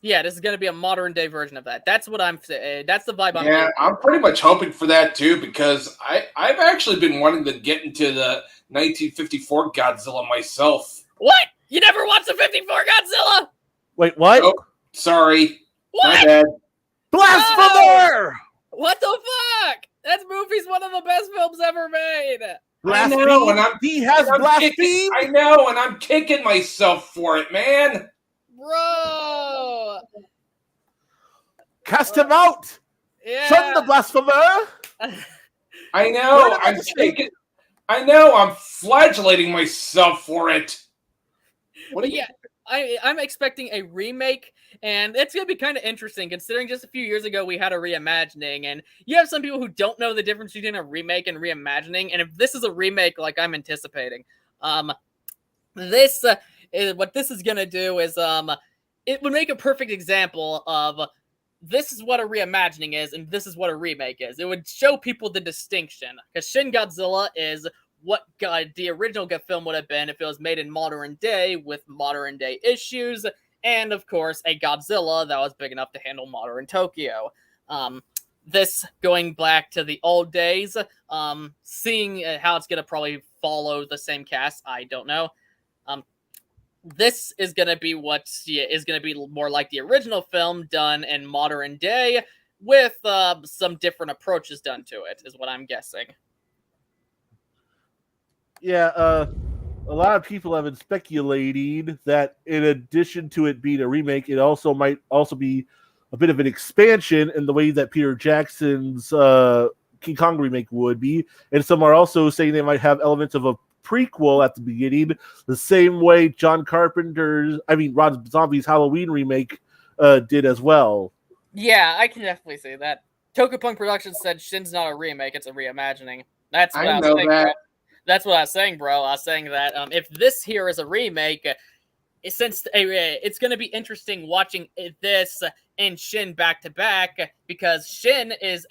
Yeah, this is going to be a modern day version of that. That's what I'm saying. That's the vibe I'm Yeah, getting. I'm pretty much hoping for that too, because I've actually been wanting to get into the 1954 Godzilla myself. What? You never watched the 54 Godzilla? Wait, what? Oh, sorry. What? My bad. Blasphemer! What the fuck? That movie's one of the best films ever made. I know, and he has blasphemed. I know, and I'm kicking myself for it, man. Bro. Cast him out. Yeah. Shun the blasphemer. I know. I know. I'm flagellating myself for it. I'm expecting a remake, and it's going to be kind of interesting considering just a few years ago we had a reimagining, and you have some people who don't know the difference between a remake and reimagining, and if this is a remake like I'm anticipating, what this is going to do is it would make a perfect example of this is what a reimagining is and this is what a remake is. It would show people the distinction, because Shin Godzilla is what the original film would have been if it was made in modern day with modern day issues, and of course a Godzilla that was big enough to handle modern Tokyo. This going back to the old days, seeing how it's going to probably follow the same cast, I don't know. This is going to be more like the original film done in modern day with some different approaches done to it, is what I'm guessing. Yeah, a lot of people have been speculating that in addition to it being a remake, it also might also be a bit of an expansion in the way that Peter Jackson's King Kong remake would be. And some are also saying they might have elements of a prequel at the beginning, the same way Rob Zombie's Halloween remake did as well. Yeah, I can definitely see that. Tokupunk Productions said Shin's not a remake, it's a reimagining. That's what I was saying, bro. That's what I was saying, bro. I was saying that if this here is a remake, since it's going to be interesting watching this and Shin back to back, because Shin is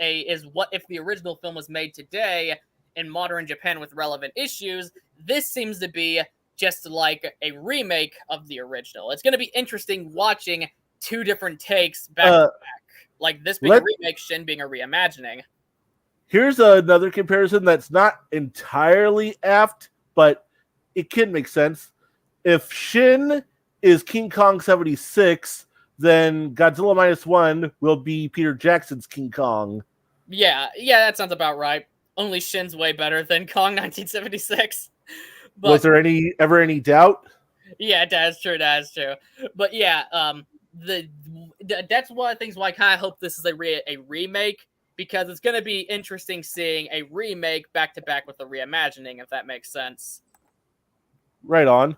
what if the original film was made today in modern Japan with relevant issues. This seems to be just like a remake of the original. It's going to be interesting watching two different takes back to back, like this being a remake, Shin being a reimagining. Here's another comparison that's not entirely apt, but it can make sense. If Shin is King Kong 76, then Godzilla -1 will be Peter Jackson's King Kong. Yeah, that sounds about right. Only Shin's way better than Kong 1976. But, was there ever any doubt? Yeah, that's true. But yeah, that's one of the things why I kind of hope this is a remake, because it's going to be interesting seeing a remake back to back with a reimagining, if that makes sense. Right on.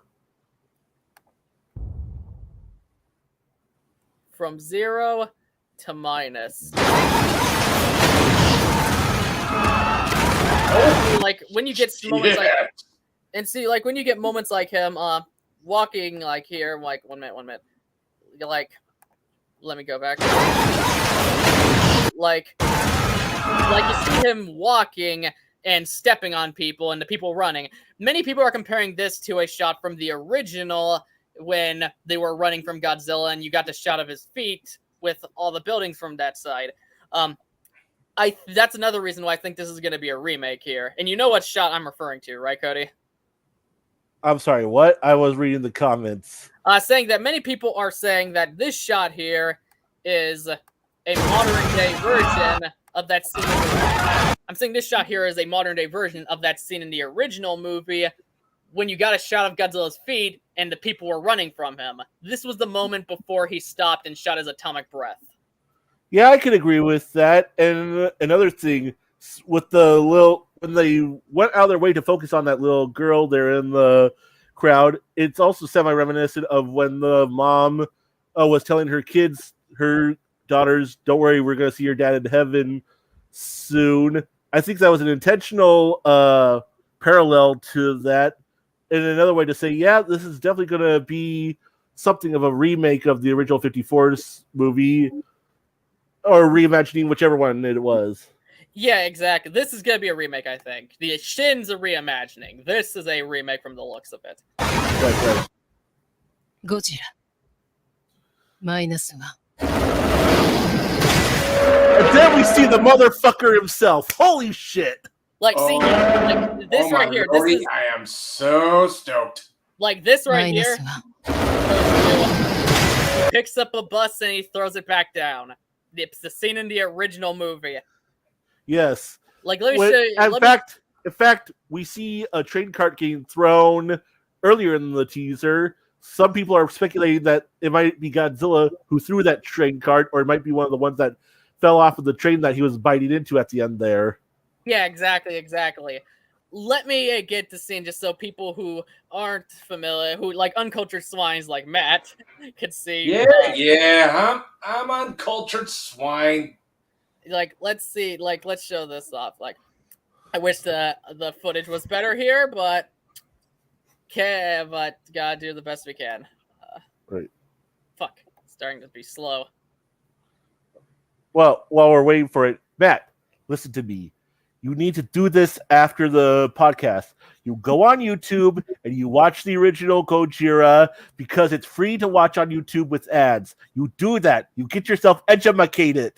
From 0 to minus. Like when you get moments when you get moments like him walking like here, like one minute. Like, let me go back. Like you see him walking and stepping on people and the people running. Many people are comparing this to a shot from the original when they were running from Godzilla and you got the shot of his feet with all the buildings from that side. That's another reason why I think this is going to be a remake here. And you know what shot I'm referring to, right, Cody? I'm sorry, what? I was reading the comments. Saying that many people are saying that this shot here is a modern day version of that scene. I'm saying this shot here is a modern day version of that scene in the original movie when you got a shot of Godzilla's feet and the people were running from him. This was the moment before he stopped and shot his atomic breath. Yeah, I can agree with that. And another thing, with the little, when they went out of their way to focus on that little girl there in the crowd, it's also semi-reminiscent of when the mom was telling her kids, her daughters, don't worry, we're going to see your dad in heaven soon. I think that was an intentional parallel to that. And another way to say, yeah, this is definitely going to be something of a remake of the original 54's movie, or reimagining, whichever one it was. Yeah, exactly. This is going to be a remake, I think. The Shin's a reimagining. This is a remake from the looks of it. Right. Gojira. Minus ga. And then we see the motherfucker himself. Holy shit. Like, see, like this right here. This is, I am so stoked. like this right Minus here. ga. He picks up a bus and he throws it back down. It's the scene in the original movie. Yes. Like, let me show you. In fact, we see a train cart getting thrown earlier in the teaser. Some people are speculating that it might be Godzilla who threw that train cart, or it might be one of the ones that fell off of the train that he was biting into at the end there. Yeah, exactly. Let me get the scene just so people who aren't familiar, who like uncultured swines like Matt, could see. I'm uncultured swine. Like, let's see. Like, let's show this off. Like, I wish the footage was better here, but gotta do the best we can. Right. Fuck, it's starting to be slow. Well, while we're waiting for it, Matt, listen to me. You need to do this after the podcast. You go on YouTube and you watch the original Gojira because it's free to watch on YouTube with ads. You do that. You get yourself educated.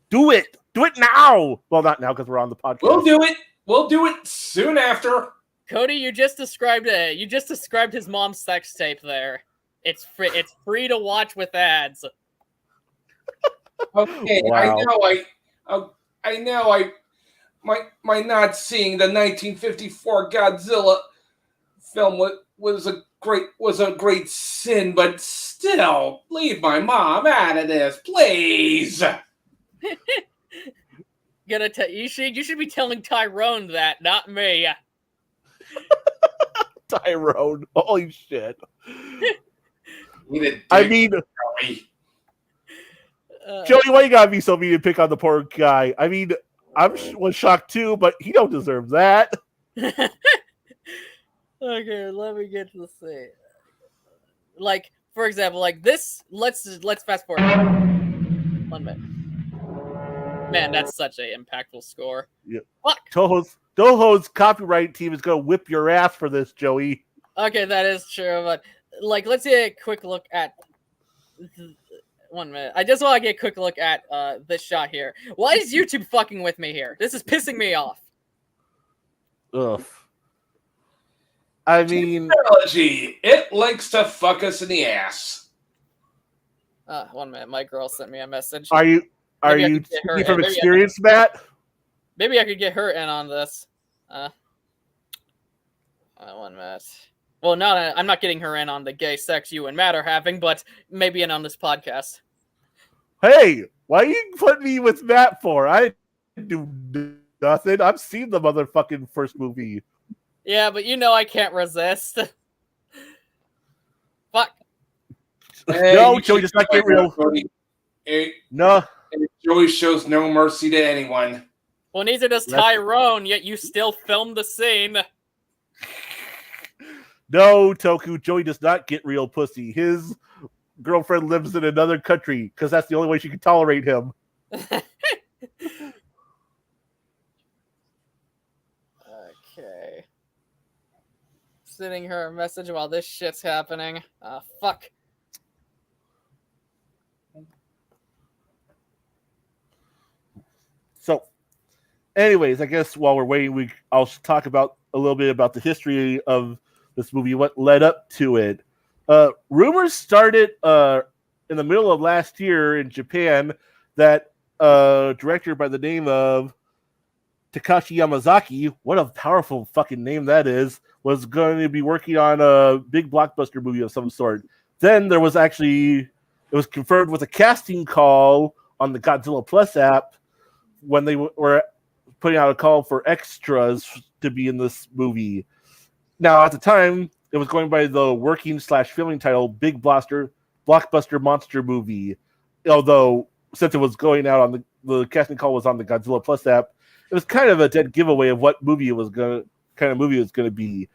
Do it. Do it now. Well, not now because we're on the podcast. We'll do it. We'll do it soon after. Cody, you just described his mom's sex tape there. It's free. It's free to watch with ads. Okay, Wow. I know. My not seeing the 1954 Godzilla film was a great sin, but still, leave my mom out of this, please. You should be telling Tyrone that, not me. Tyrone. Holy shit. Joey. Joey, why you gotta be so mean to pick on the poor guy? I mean, I was shocked too, but he don't deserve that. Okay, let me get to the scene. Like, for example, like this. Let's fast forward. 1 minute. Man, that's such a impactful score. Yep. Fuck. Toho's copyright team is gonna whip your ass for this, Joey. Okay, that is true, but like, let's get a quick look at. 1 minute. I just want to get a quick look at this shot here. Why is YouTube fucking with me here? This is pissing me off. Ugh. I mean, Technology, it likes to fuck us in the ass. 1 minute. My girl sent me a message. are you speaking from experience, Matt? Maybe I could get her in on this. 1 minute. Well, I'm not getting her in on the gay sex you and Matt are having, but maybe in on this podcast. Hey, why you put me with Matt for? I didn't do nothing. I've seen the motherfucking first movie. Yeah, but you know I can't resist. Fuck. Hey, No, Joey, just not get real. No. Joey shows no mercy to anyone. Well, neither does Tyrone, yet you still filmed the scene. No, Toku, Joey does not get real pussy. His girlfriend lives in another country because that's the only way she can tolerate him. Okay. Sending her a message while this shit's happening. Fuck. So, anyways, I guess while we're waiting, I'll talk about a little bit about the history of this movie, what led up to it. Rumors started in the middle of last year in Japan that a director by the name of Takashi Yamazaki, what a powerful fucking name that is, was going to be working on a big blockbuster movie of some sort. Then there was it was confirmed with a casting call on the Godzilla Plus app when they were putting out a call for extras to be in this movie. Now, at the time, it was going by the working/filming title, Big Blockbuster Monster Movie. Although, since it was going out on the casting call was on the Godzilla Plus app, it was kind of a dead giveaway of what movie it was going to be.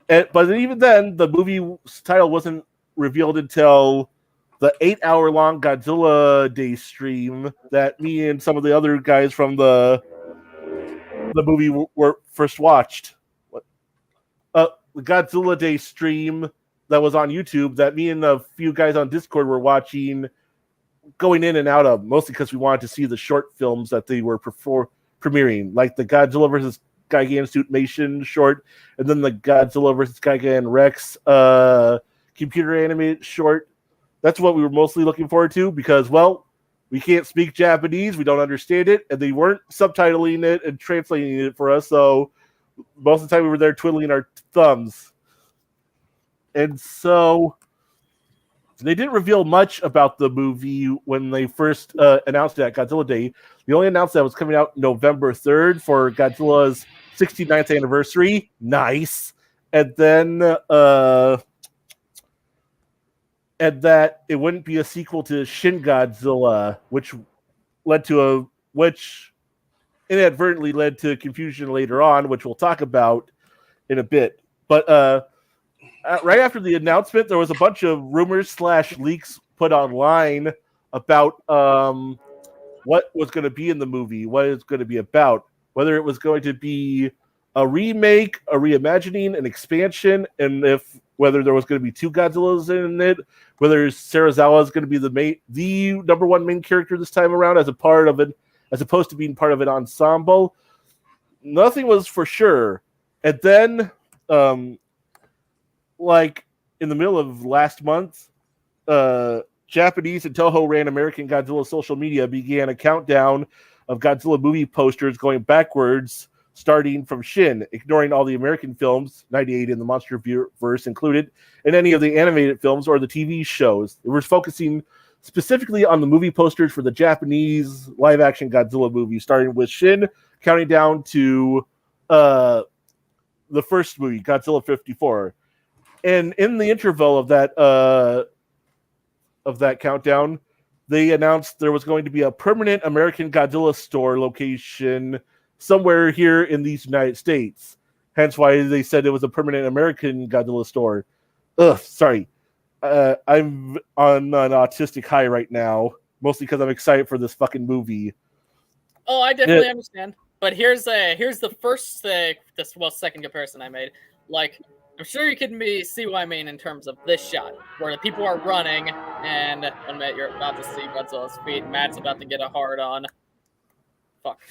But even then, the movie's title wasn't revealed until the 8-hour-long Godzilla Day stream that me and some of the other guys from the movie were first watched. The Godzilla Day stream that was on YouTube that me and a few guys on Discord were watching, going in and out of, mostly because we wanted to see the short films that they were premiering, like the Godzilla vs. Gigan Suitmation short, and then the Godzilla vs. Gigan Rex computer animated short. That's what we were mostly looking forward to because, well, we can't speak Japanese, we don't understand it, and they weren't subtitling it and translating it for us, so most of the time we were there twiddling our thumbs. And so they didn't reveal much about the movie when they first announced it at Godzilla Day. They only announced that it was coming out November 3rd for Godzilla's 69th anniversary. Nice. And then and that it wouldn't be a sequel to Shin Godzilla, which inadvertently led to confusion later on, which we'll talk about in a bit. But right after the announcement, there was a bunch of rumors / leaks put online about what was going to be in the movie, what it's going to be about, whether it was going to be a remake, a reimagining, an expansion, and whether there was going to be 2 Godzillas in it, whether Serizawa is going to be the number one main character this time around as opposed to being part of an ensemble. Nothing was for sure. And then, like in the middle of last month, Japanese and Toho ran American Godzilla social media began a countdown of Godzilla movie posters going backwards, starting from Shin, ignoring all the American films, 98 in the MonsterVerse included, and any of the animated films or the TV shows. It was focusing specifically on the movie posters for the Japanese live-action Godzilla movie, starting with Shin, counting down to the first movie, Godzilla 54. And in the interval of that countdown, they announced there was going to be a permanent American Godzilla store location somewhere here in these United States. Hence why they said it was a permanent American Godzilla store. Sorry. I'm on an autistic high right now, mostly because I'm excited for this fucking movie. Oh, I definitely understand. But here's the first second comparison I made. Like, I'm sure you can see what I mean in terms of this shot, where the people are running, and Matt, you're about to see Godzilla's feet. Matt's about to get a hard on. Fuck.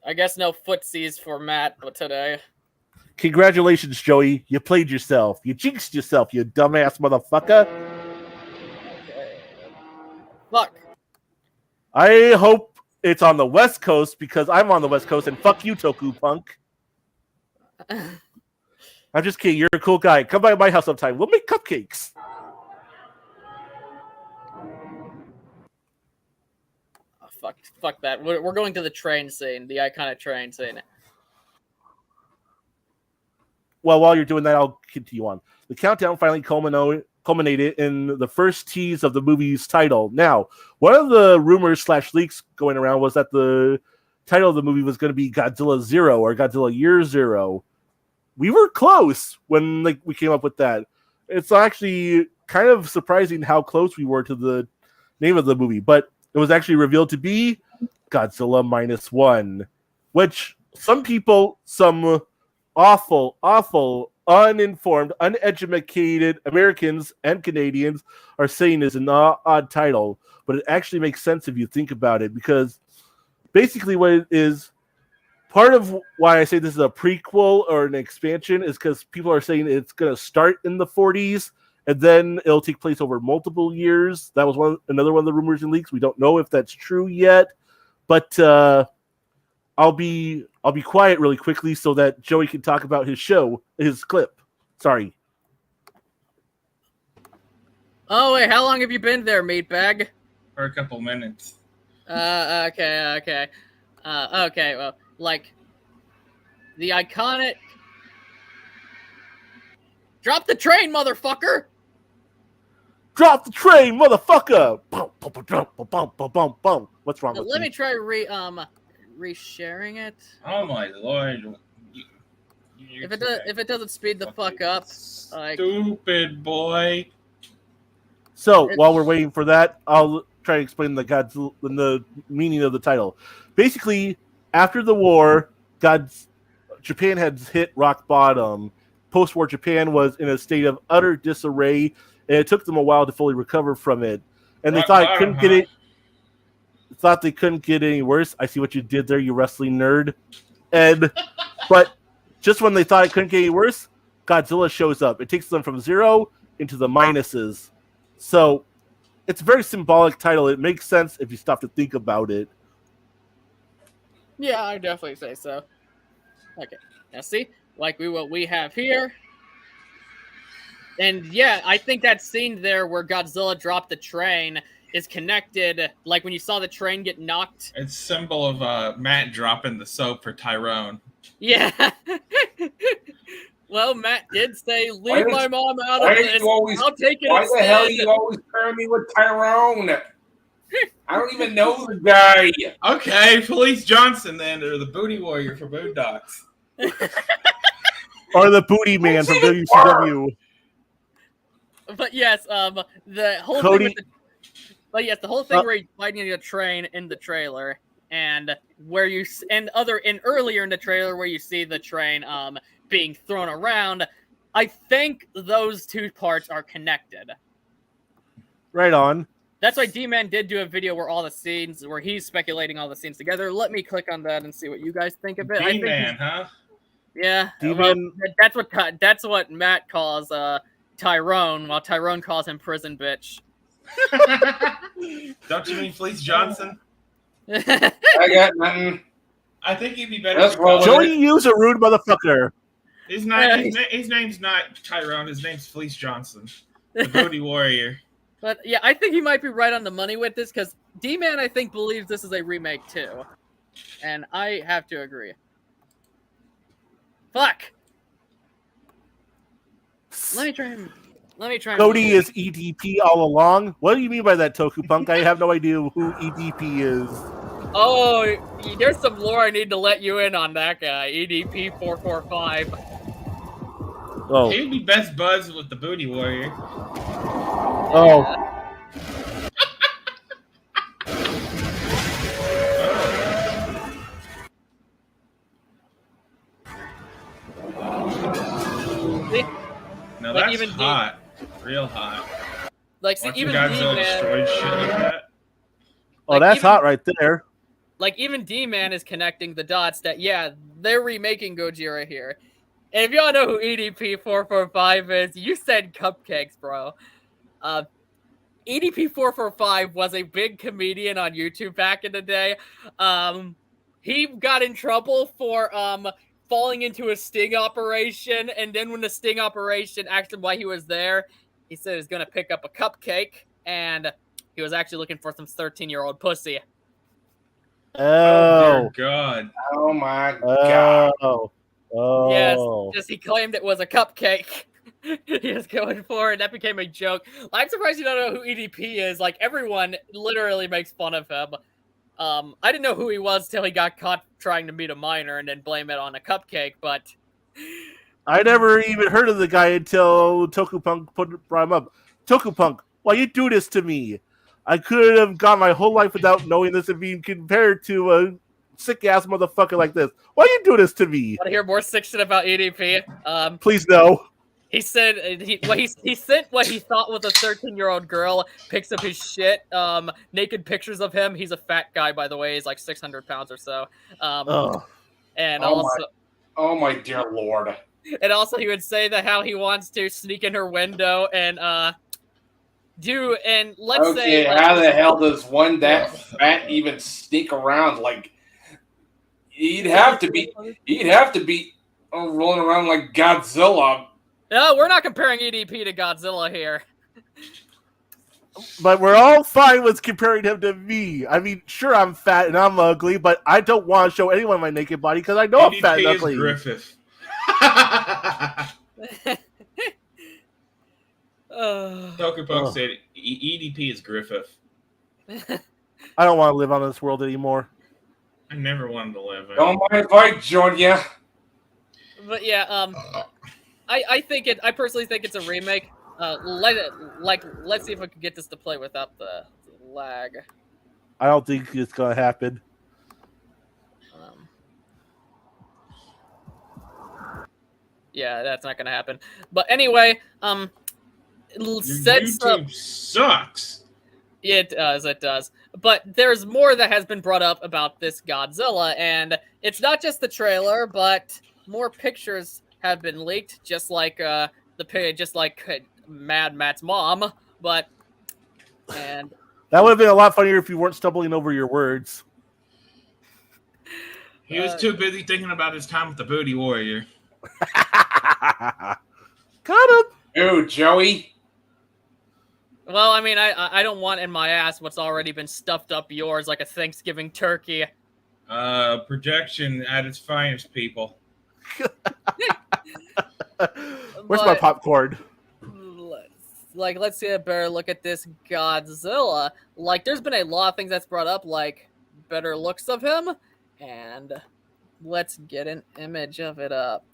I guess no footsies for Matt today. Congratulations, Joey. You played yourself. You jinxed yourself, you dumbass motherfucker. Okay. Fuck. I hope it's on the West Coast because I'm on the West Coast, and fuck you, Toku Punk. I'm just kidding. You're a cool guy. Come by my house sometime. We'll make cupcakes. Oh, fuck that. We're going to the train scene, the iconic train scene. Well, while you're doing that, I'll continue on. The countdown finally culminated in the first tease of the movie's title. Now, one of the rumors / leaks going around was that the title of the movie was going to be Godzilla Zero or Godzilla Year Zero. We were close when we came up with that. It's actually kind of surprising how close we were to the name of the movie, but it was actually revealed to be Godzilla -1, which some awful, uninformed, uneducated Americans and Canadians are saying is an odd title, but it actually makes sense if you think about it, because basically what it is, part of why I say this is a prequel or an expansion is because people are saying it's going to start in the 40s and then it'll take place over multiple years. That was another one of the rumors and leaks. We don't know if that's true yet, but I'll be quiet really quickly so that Joey can talk about his clip. Sorry. Oh wait, how long have you been there, meatbag? For a couple minutes. Okay. Well, like the iconic. Drop the train, motherfucker! Drop the train, motherfucker! What's wrong with Let me? me try resharing it. Oh my lord! If it doesn't speed the fuck up, like, Stupid boy. So while we're waiting for that, I'll try to explain the meaning of the title. Basically, after the war, Japan had hit rock bottom. Post-war Japan was in a state of utter disarray, and it took them a while to fully recover from it. And they thought they couldn't get any worse. I see what you did there, you wrestling nerd. But just when they thought it couldn't get any worse, Godzilla shows up. It takes them from 0 into the minuses. So it's a very symbolic title. It makes sense if you stop to think about it. yeah, I definitely say so. Okay, now see, like what we have here. And yeah, I think that scene there where Godzilla dropped the train is connected, like when you saw the train get knocked. It's symbol of Matt dropping the soap for Tyrone. Yeah. Well, Matt did say, leave my mom out of this. I'll take it Why instead. the hell are you always pairing me with Tyrone? I don't even know the guy. Okay, Police Johnson then, or the Booty Warrior for Boondocks. Or the Booty Man from WCW. But yes, the whole Cody. thing with the whole thing where he's fighting a train in the trailer, and where earlier in the trailer where you see the train being thrown around, I think those two parts are connected. Right on. That's why D-Man did do a video where he's speculating all the scenes together. Let me click on that and see what you guys think of it. D-Man, huh? Yeah. D-Man. Well, that's what Matt calls Tyrone, while Tyrone calls him prison bitch. Don't you mean Police Johnson? I got nothing. I think he'd be better. That's well, Joey, you's a rude motherfucker. His name's not Tyrone. His name's Police Johnson, the Booty Warrior. But yeah, I think he might be right on the money with this, because D-Man, I think, believes this is a remake too. And I have to agree. Fuck! Let me try and Cody is EDP all along. What do you mean by that, Toku Punk? I have no idea who EDP is. Oh, there's some lore I need to let you in on that guy, EDP 445. Oh. He'd be best buds with the Booty Warrior. Oh. No, Like, that's even hot. Real hot. Like, see, Watching even Godzilla D-Man, destroy shit like that. Oh, that's hot right there. like, even D-Man is connecting the dots that, yeah, they're remaking Gojira here. And if y'all know who EDP445 is, you said cupcakes, bro. EDP445 was a big comedian on YouTube back in the day. He got in trouble for falling into a sting operation, and then when the sting operation asked him why he was there, he said he was going to pick up a cupcake, and he was actually looking for some 13-year-old pussy. Oh, dear God. Oh, my God. Oh. Yes, just he claimed it was a cupcake. He was going for it. That became a joke. I'm surprised you don't know who EDP is. Like, everyone literally makes fun of him. I didn't know who he was till he got caught trying to meet a minor and then blame it on a cupcake, but... I never even heard of the guy until Tokupunk brought him up. Tokupunk, why you do this to me? I could have gone my whole life without knowing this and being compared to a sick-ass motherfucker like this. Why you do this to me? Want to hear more sick shit about EDP? Please no. He said he sent what he thought was a 13-year-old girl pics of his shit, naked pictures of him. He's a fat guy, by the way. He's like 600 pounds or so. And Oh also, Oh my dear lord. and also he would say that how he wants to sneak in her window and let's Okay, say like how the hell does one that fat even sneak around? Like he'd have to be rolling around like Godzilla. No, we're not comparing EDP to Godzilla here. But we're all fine with comparing him to me. I mean, sure, I'm fat and I'm ugly, but I don't want to show anyone my naked body because I know I'm fat and EDP is ugly. Griffith. Tokupoke said EDP is Griffith. I don't want to live on this world anymore. I never wanted to live in. Don't mind if I join ya. But yeah, I personally think it's a remake. Let's see if I can get this to play without the lag. I don't think it's gonna happen. Yeah, that's not gonna happen. But anyway, Your sets up. YouTube sucks. It does. But there's more that has been brought up about this Godzilla, and it's not just the trailer, but more pictures have been leaked, just like Mad Matt's mom. And that would have been a lot funnier if you weren't stumbling over your words. He was too busy thinking about his time with the Booty Warrior. Got him. Ooh, Joey. well, I mean, I don't want in my ass what's already been stuffed up yours like a Thanksgiving turkey. Projection at its finest, people. Where's my popcorn? Let's see a better look at this Godzilla. Like, there's been a lot of things that's brought up, like better looks of him, and let's get an image of it up.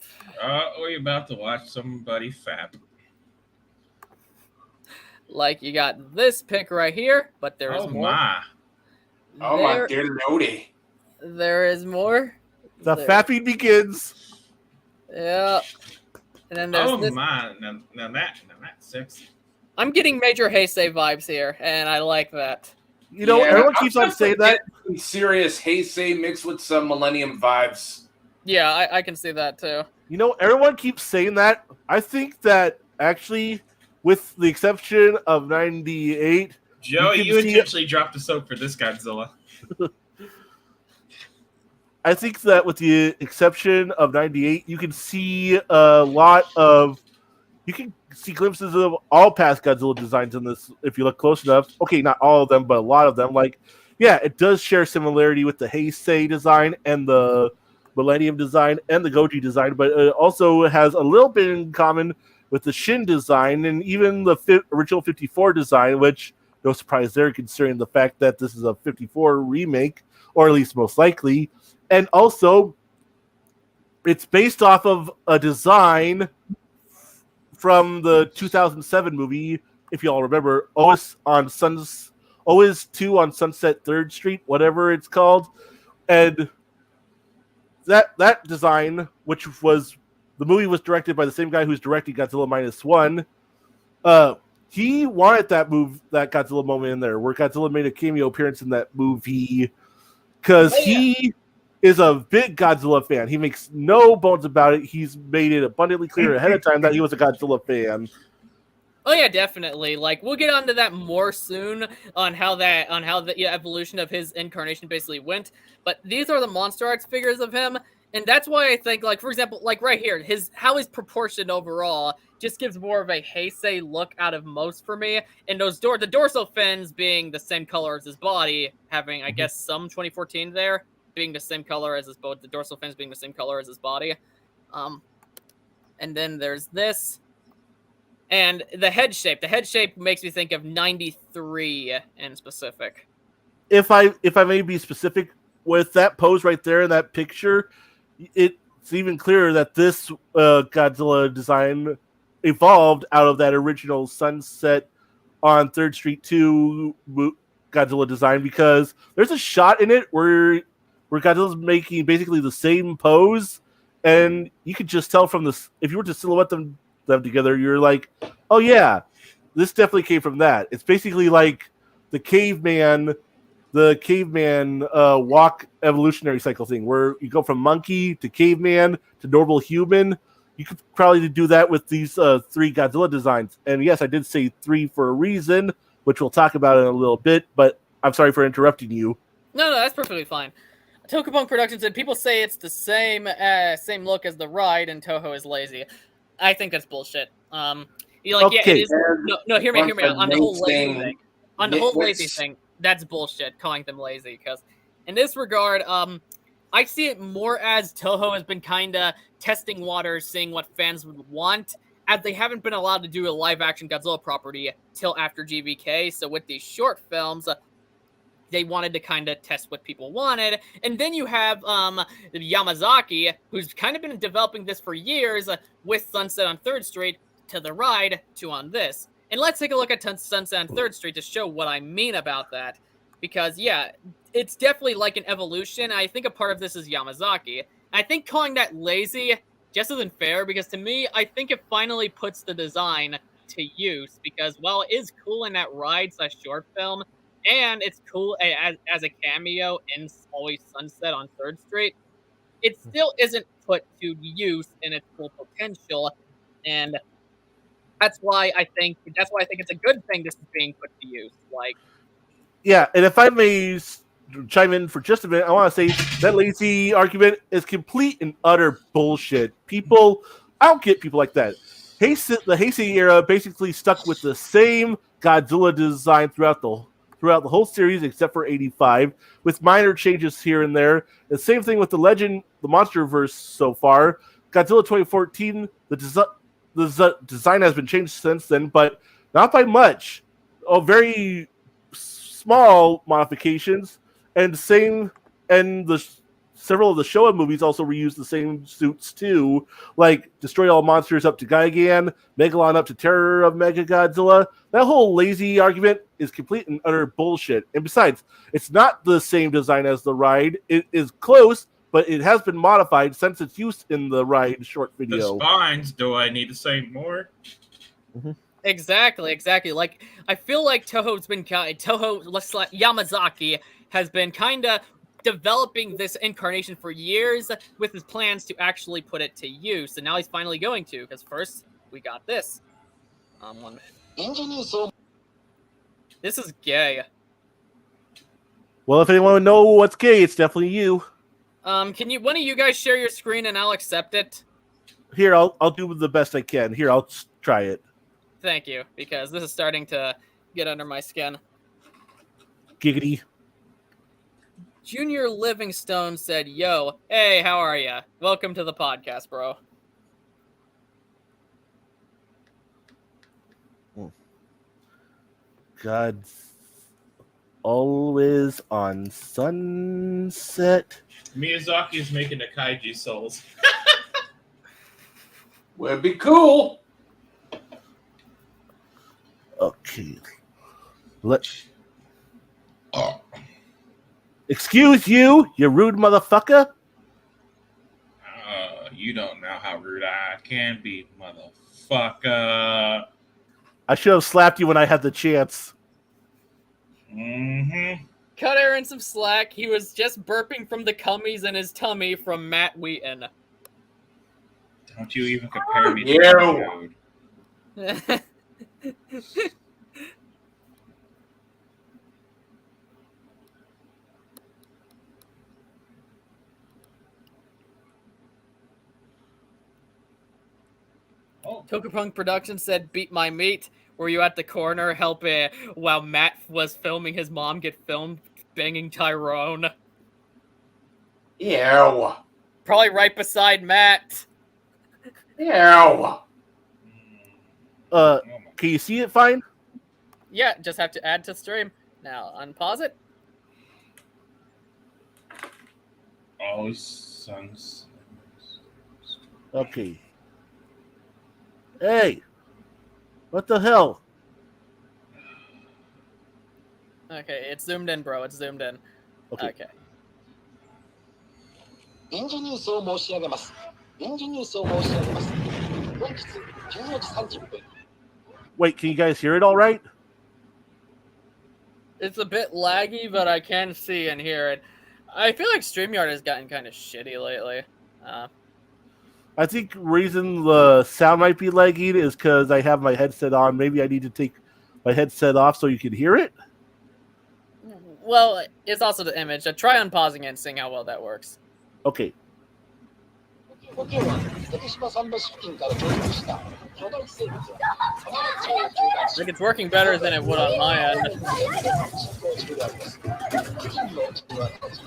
We're about to watch somebody fap. Like, you got this pic right here, but there is Oh more. my! Oh my dear lordy. There is more. The fapping begins. Yeah. And then there's Oh this. my! Now that's sexy. I'm getting major Heisei vibes here, and I like that. You know, Yeah, everyone I'm keeps on saying that. Some serious Heisei mixed with some Millennium vibes. Yeah, I can see that too. You know, everyone keeps saying that. I think that actually, with the exception of 98, Joey, you see intentionally dropped the soap for this Godzilla. I think that with the exception of 98, you can see a lot of. You can see glimpses of all past Godzilla designs in this if you look close enough. Okay, not all of them, but a lot of them. Like, yeah, it does share similarity with the Heisei design and the Millennium design and the Goji design, but it also has a little bit in common with the Shin design and even the original 54 design, which no surprise there considering the fact that this is a 54 remake, or at least most likely. And also, it's based off of a design from the 2007 movie, if you all remember, OS 2 on Sunset 3rd Street, whatever it's called. And that design, which was the movie was directed by the same guy who's directing Godzilla -1. He wanted that Godzilla moment in there, where Godzilla made a cameo appearance in that movie, because he is a big Godzilla fan. He makes no bones about it. He's made it abundantly clear ahead of time that he was a Godzilla fan. Oh yeah, definitely. Like, we'll get onto that more soon on how the evolution of his incarnation basically went. But these are the Monster Arts figures of him, and that's why I think, like, for example, like right here, how he's proportioned overall just gives more of a Heisei look out of most for me. And the dorsal fins being the same color as his body, having I guess some 2014 there, being the same color as his both the dorsal fins being the same color as his body. And then there's this. And the head shape. The head shape makes me think of 93 in specific. If I may be specific, with that pose right there in that picture, it's even clearer that this Godzilla design evolved out of that original Sunset on 3rd Street 2 Godzilla design, because there's a shot in it where Godzilla's making basically the same pose, and you could just tell from this, if you were to silhouette them together, you're like, oh yeah, this definitely came from that. It's basically like the caveman, the caveman walk evolutionary cycle thing, where you go from monkey to caveman to normal human. You could probably do that with these 3 Godzilla designs. And yes, I did say 3 for a reason, which we'll talk about in a little bit, but I'm sorry for interrupting you. No, that's perfectly fine. Tokopong Productions said people say it's the same look as the ride, and Toho is lazy. I think that's bullshit. You're like, yeah, it is. No, hear me out on the whole lazy thing. On the whole lazy thing, that's bullshit. Calling them lazy, because in this regard, I see it more as Toho has been kind of testing waters, seeing what fans would want, as they haven't been allowed to do a live-action Godzilla property till after GVK. So with these short films, they wanted to kind of test what people wanted. And then you have Yamazaki, who's kind of been developing this for years with Sunset on 3rd Street to the ride to on this. And let's take a look at Sunset on 3rd Street to show what I mean about that. Because, yeah, it's definitely like an evolution. I think a part of this is Yamazaki. I think calling that lazy just isn't fair, because to me, I think it finally puts the design to use. Because while it is cool in that ride/short film, and it's cool as a cameo in Always Sunset on 3rd Street, it still isn't put to use in its full potential. And that's why I think it's a good thing this is being put to use. Yeah, and if I may chime in for just a minute, I want to say that lazy argument is complete and utter bullshit. I don't get people like that. The Heisei era basically stuck with the same Godzilla design throughout the whole series except for 85, with minor changes here and there. The same thing with the Monsterverse so far. Godzilla 2014, the design has been changed since then, but not by much. Very small modifications, and several of the Showa movies also reuse the same suits too, like Destroy All Monsters up to Gigan, Megalon up to Terror of Mechagodzilla. That whole lazy argument is complete and utter bullshit. And besides, it's not the same design as the ride. It is close, but it has been modified since its use in the ride short video. The spines, do I need to say more? Mm-hmm. Exactly. Like, I feel like Yamazaki has been kind of developing this incarnation for years with his plans to actually put it to use. And now he's finally going to, because first we got this. 1 minute. This is gay. Well, if anyone know what's gay, it's definitely you. Can one of you guys share your screen and I'll accept it? Here, I'll do the best I can. Here, I'll try it. Thank you, because this is starting to get under my skin. Giggity. Junior Livingstone said, "Yo, hey, how are ya? Welcome to the podcast, bro." God's always on Sunset. Miyazaki is making the Kaiju souls. Would be cool. Okay. Excuse you, you rude motherfucker. You don't know how rude I can be, motherfucker. I should have slapped you when I had the chance. Mm-hmm. Cut Aaron some slack. He was just burping from the cummies in his tummy from Matt Wheaton. Don't you even compare me to Yeah. dude. Tokopunk Productions said, "Beat my meat." Were you at the corner helping while Matt was filming his mom get filmed banging Tyrone? Ew. Probably right beside Matt. Ew. Can you see it fine? Yeah, just have to add to stream. Now, unpause it. Oh, sons. Okay. Hey, what the hell? Okay, it's zoomed in, bro. It's zoomed in. Okay. Okay. 臨時ニュースを申し上げます。臨時ニュースを申し上げます。本日14時30分。 Wait, can you guys hear it all right? It's a bit laggy, but I can see and hear it. I feel like StreamYard has gotten kind of shitty lately. I think reason the sound might be lagging is because I have my headset on. Maybe I need to take my headset off so you can hear it. Well, it's also the image. Try unpausing it and seeing how well that works. Okay. 保険は竹島桟橋付近から上陸した巨大生物は浜松町を縦断し Like it's working better than it would on my end. 進行中であります付近の地は立ち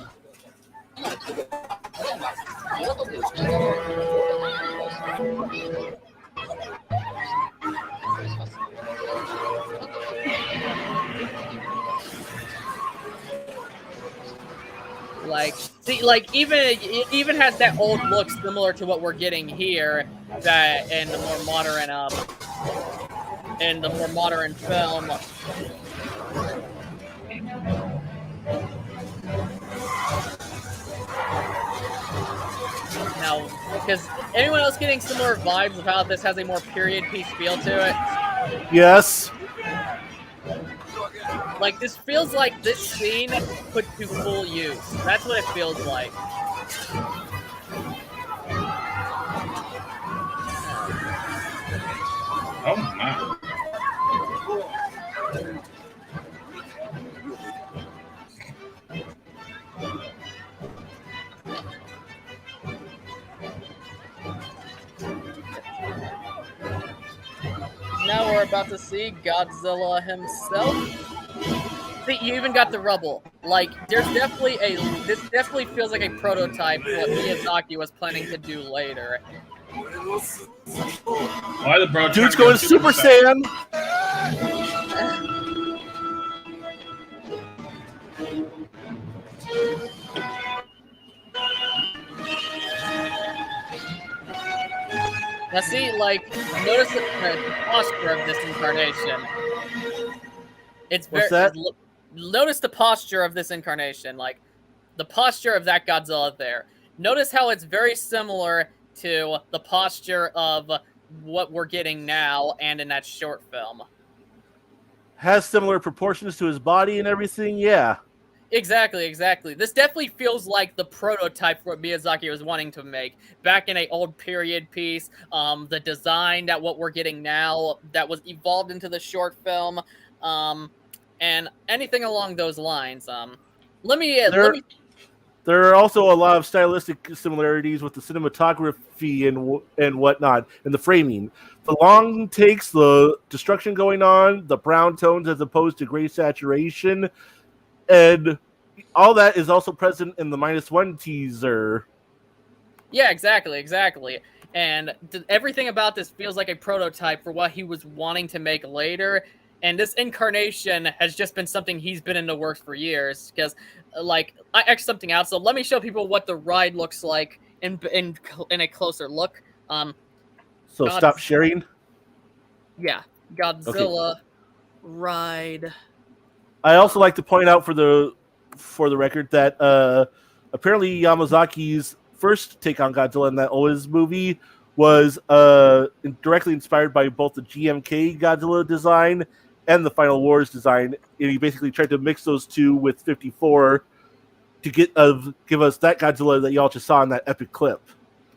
今人でただいま港区北側の横断にお願いします Like, see, like it even has that old look similar to what we're getting here, that in the more modern film. Now, because anyone else getting similar vibes of how this has a more period piece feel to it? Yes. Like, this feels like this scene put to full use. That's what it feels like. Oh my. Now we're about to see Godzilla himself. See, you even got the rubble. Like, this definitely feels like a prototype of what Miyazaki was planning to do later. Why the bro? Dude's going Super Saiyan. Now see, like, notice the posture of this incarnation. It's very. What's that? Notice the posture of this incarnation, like the posture of that Godzilla there. Notice how it's very similar to the posture of what we're getting now and in that short film. Has similar proportions to his body and everything, yeah. Exactly, exactly. This definitely feels like the prototype for what Miyazaki was wanting to make back in a old period piece. The design that what we're getting now that was evolved into the short film, and anything along those lines. There are also a lot of stylistic similarities with the cinematography and whatnot, and the framing. The long takes, the destruction going on, the brown tones as opposed to gray saturation, and all that is also present in the -1 teaser. Yeah, exactly. And everything about this feels like a prototype for what he was wanting to make later. And this incarnation has just been something he's been in the works for years. Because, like, I X'd something out, so let me show people what the ride looks like in a closer look. So stop sharing. Yeah, Godzilla ride. I also like to point out for the record that apparently Yamazaki's first take on Godzilla in that Oz movie was directly inspired by both the GMK Godzilla design and the Final Wars design. And he basically tried to mix those two with 54 to give us that Godzilla that y'all just saw in that epic clip.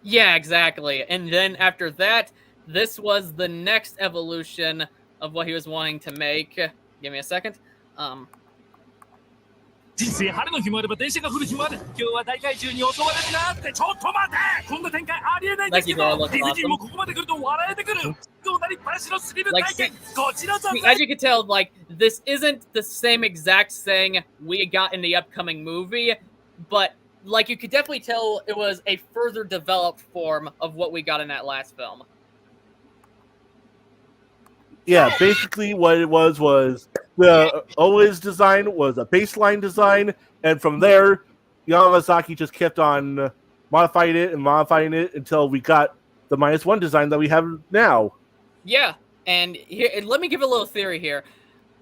Yeah, exactly. And then after that, this was the next evolution of what he was wanting to make. Give me a second. 人生晴れの日もあれば電車が降る日もある。今日は大怪獣に襲われるなってちょっと待て。こんな展開ありえないんですけど、ディズニーもここまで来ると笑えてくる。どうなりっぱなしのスリル体験。こちらだぜ。As you can tell, like, this isn't the same exact thing we got in the upcoming movie, but like you could definitely tell it was a further developed form of what we got in that last film. Yeah, basically what it was the Oz design was a baseline design, and from there, Yamazaki just kept on modifying it until we got the -1 design that we have now. Yeah, and here, let me give a little theory here.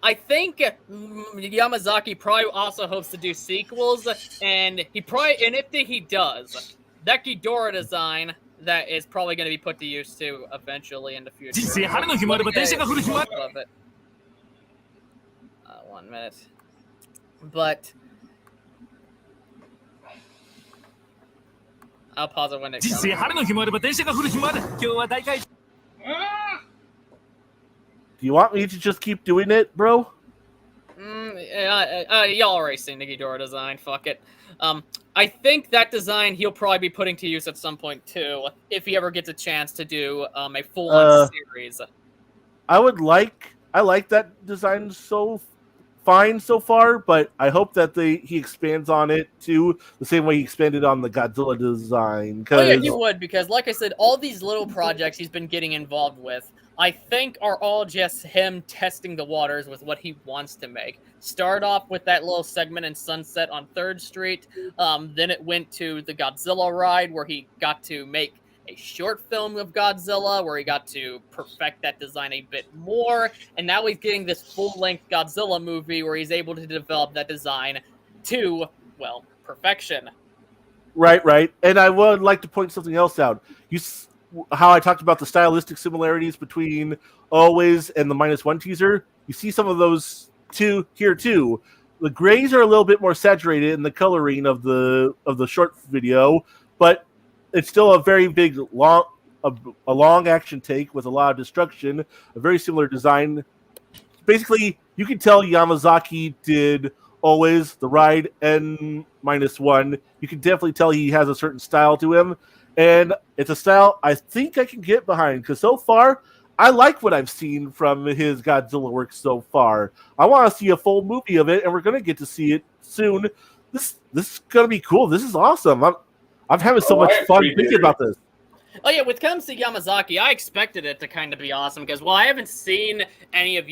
I think Yamazaki probably also hopes to do sequels, and if he does, that Ghidorah design that is probably going to be put to use too eventually in the future. 人生晴れの日もあれば電車が降る日もある。 Love it. 1 minute. But I'll pause it when it 実 comes. 際晴れの日もあれば電車が降る日もある。今日は大会 Do you want me to just keep doing it, bro? Y'all already seen the Ghidorah design. Fuck it. I think that design he'll probably be putting to use at some point too, if he ever gets a chance to do a full-on series. I like that design so fine so far, but I hope that he expands on it too, the same way he expanded on the Godzilla design. Oh yeah, he would, because like I said, all these little projects he's been getting involved with, I think are all just him testing the waters with what he wants to make. Start off with that little segment in Sunset on 3rd Street, then it went to the Godzilla ride where he got to make a short film of Godzilla where he got to perfect that design a bit more, and now he's getting this full-length Godzilla movie where he's able to develop that design to, well, perfection. Right. And I would like to point something else out. How I talked about the stylistic similarities between Always and the -1 teaser. You see some of those here too. The grays are a little bit more saturated in the coloring of the short video, but it's still a very big long action take with a lot of destruction, a very similar design. Basically, you can tell Yamazaki did Always, the ride, and -1. You can definitely tell he has a certain style to him, and it's a style I think I can get behind, because so far, I like what I've seen from his Godzilla work so far. I want to see a full movie of it, and we're going to get to see it soon. This is going to be cool. This is awesome. I'm having so much fun thinking about this. Oh yeah, when it comes to Yamazaki, I expected it to kind of be awesome, because while I haven't seen any of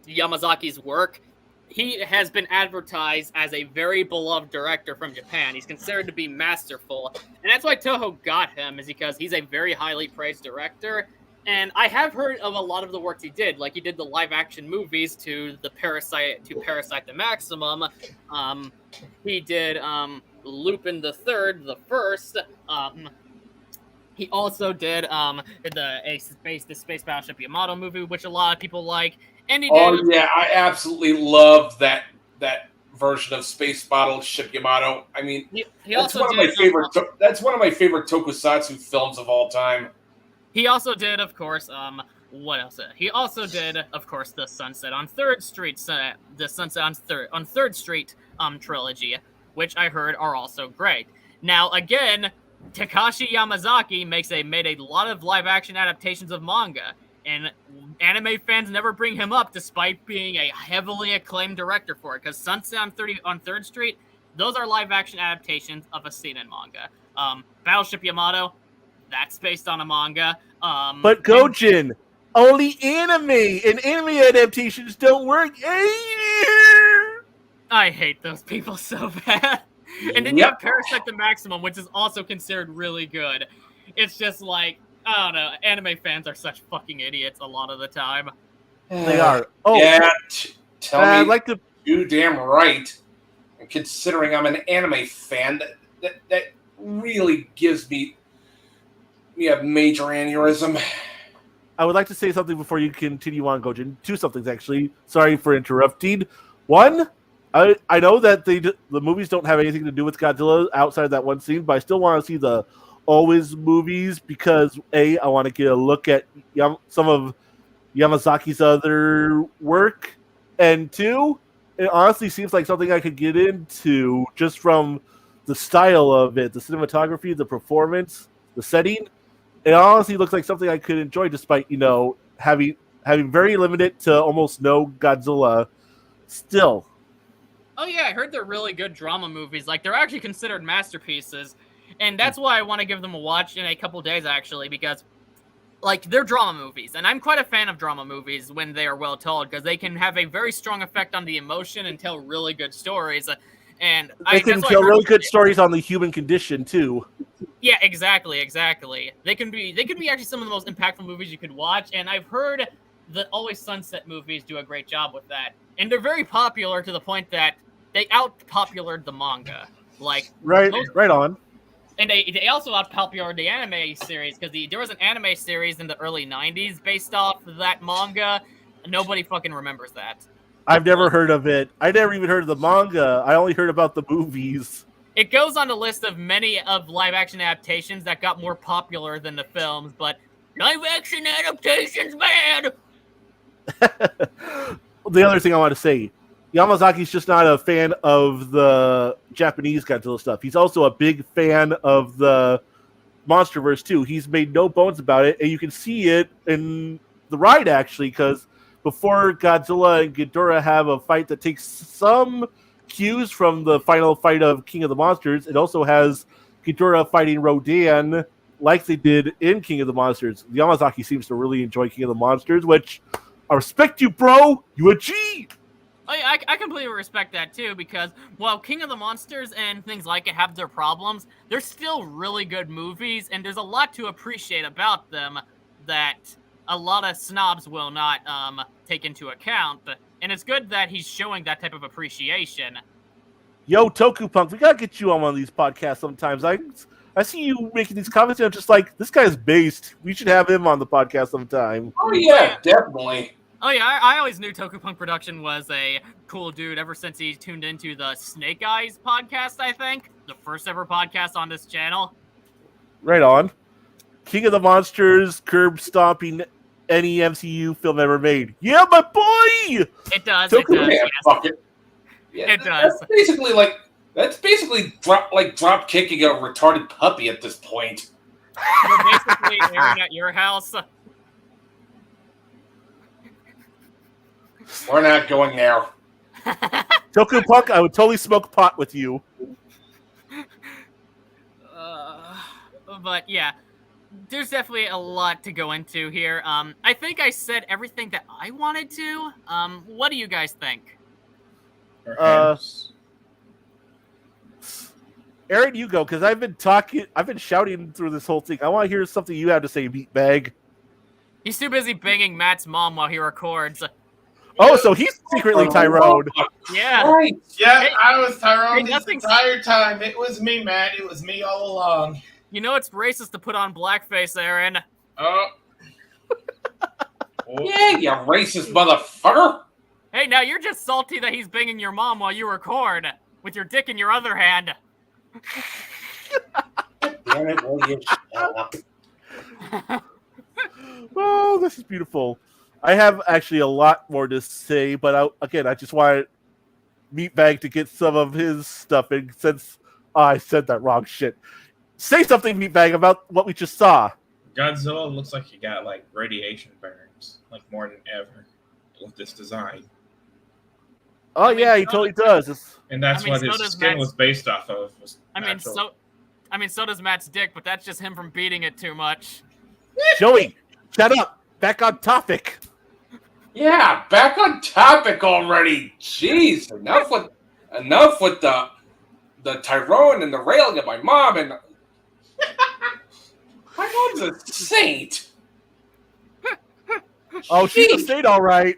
Yamazaki's work, he has been advertised as a very beloved director from Japan. He's considered to be masterful, and that's why Toho got him, is because he's a very highly praised director. And I have heard of a lot of the works he did, like he did the live-action movies to Parasite the Maximum. He did Lupin the Third, the first. He also did the Space Battleship Yamato movie, which a lot of people like. And he did. Oh yeah, I absolutely love that version of Space Battleship Yamato. I mean, that's one of my favorite. That's one of my favorite tokusatsu films of all time. He also did, of course, what else? He also did, of course, the Sunset on 3rd Street, the Sunset on 3rd Street trilogy, which I heard are also great. Now, again, Takashi Yamazaki made a lot of live-action adaptations of manga, and anime fans never bring him up despite being a heavily acclaimed director for it, because Sunset on 3rd Street, those are live-action adaptations of a scene in manga. Battleship Yamato, that's based on a manga. But Gojin, only anime, and anime adaptations don't work. I hate those people so bad. And then you have Parasite the Maximum, which is also considered really good. It's just like, I don't know, anime fans are such fucking idiots a lot of the time. They are. Oh, yeah, tell me, I'd like to. You damn right. And considering I'm an anime fan, that really gives me a major aneurysm. I would like to say something before you continue on, Gojin. 2 somethings, actually. Sorry for interrupting. 1, I know that the movies don't have anything to do with Godzilla outside of that one scene, but I still want to see the Always movies because, A, I want to get a look at some of Yamazaki's other work, and 2, it honestly seems like something I could get into just from the style of it, the cinematography, the performance, the setting. It honestly looks like something I could enjoy despite, having very limited to almost no Godzilla still. Oh yeah, I heard they're really good drama movies. Like, they're actually considered masterpieces. And that's why I want to give them a watch in a couple days, actually, because, like, they're drama movies. And I'm quite a fan of drama movies when they are well told, because they can have a very strong effect on the emotion and tell really good stories. And they can tell really good stories on the human condition, too. Yeah, exactly. They can be actually some of the most impactful movies you could watch, and I've heard the Always Sunset movies do a great job with that. And they're very popular to the point that they out-populared the manga. Like, right on. And they also out-populared the anime series, because there was an anime series in the early 90s based off that manga. Nobody fucking remembers that. I've never heard of it. I never even heard of the manga. I only heard about the movies. It goes on the list of many of live-action adaptations that got more popular than the films, but live-action adaptations, man! The other thing I want to say, Yamazaki's just not a fan of the Japanese Godzilla stuff. He's also a big fan of the MonsterVerse too. He's made no bones about it, and you can see it in the ride actually, because before Godzilla and Ghidorah have a fight that takes some cues from the final fight of King of the Monsters, it also has Ghidorah fighting Rodan like they did in King of the Monsters. Yamazaki seems to really enjoy King of the Monsters, which I respect you, bro. You a G. I completely respect that too, because while King of the Monsters and things like it have their problems, they're still really good movies, and there's a lot to appreciate about them that a lot of snobs will not take into account. And it's good that he's showing that type of appreciation. Yo, Tokupunk, we gotta get you on one of these podcasts sometimes. I see you making these comments, and I'm just like, this guy's based. We should have him on the podcast sometime. Oh yeah, definitely. Oh yeah, I always knew Tokupunk Production was a cool dude ever since he tuned into the Snake Eyes podcast, I think. The first ever podcast on this channel. Right on. King of the Monsters, curb stomping any MCU film ever made. Yeah, my boy! It does, Tokupunk, yes. Fuck it. Yeah, It does. That's basically drop kicking a retarded puppy at this point. We're basically airing at your house. We're not going there. Tokupunk, I would totally smoke pot with you. But yeah, there's definitely a lot to go into here. I think I said everything that I wanted to. What do you guys think? Aaron, you go, because I've been shouting through this whole thing. I want to hear something you have to say, meatbag. He's too busy banging Matt's mom while he records. Oh, so he's secretly Tyrone. Yeah. Right. Yeah, Hey, I was Tyrone the nothing's- entire time. It was me, Matt. It was me all along. You know it's racist to put on blackface, Aaron. Oh. Yeah, you racist motherfucker. Hey, now you're just salty that he's banging your mom while you record, with your dick in your other hand. Damn it, will you shut up? Oh, this is beautiful. I have actually a lot more to say, but I just wanted Meatbag to get some of his stuff in since I said that wrong shit. Say something, Meatbag, about what we just saw. Godzilla looks like he got like radiation burns, like more than ever, with this design. Oh yeah, he totally does. And that's what his skin was based off of. So does Matt's dick, but that's just him from beating it too much. Joey, shut up. Back on topic. Yeah, back on topic already. Jeez, enough with the Tyrone and the railing at my mom and my mom's a saint. Oh, she's a saint, all right.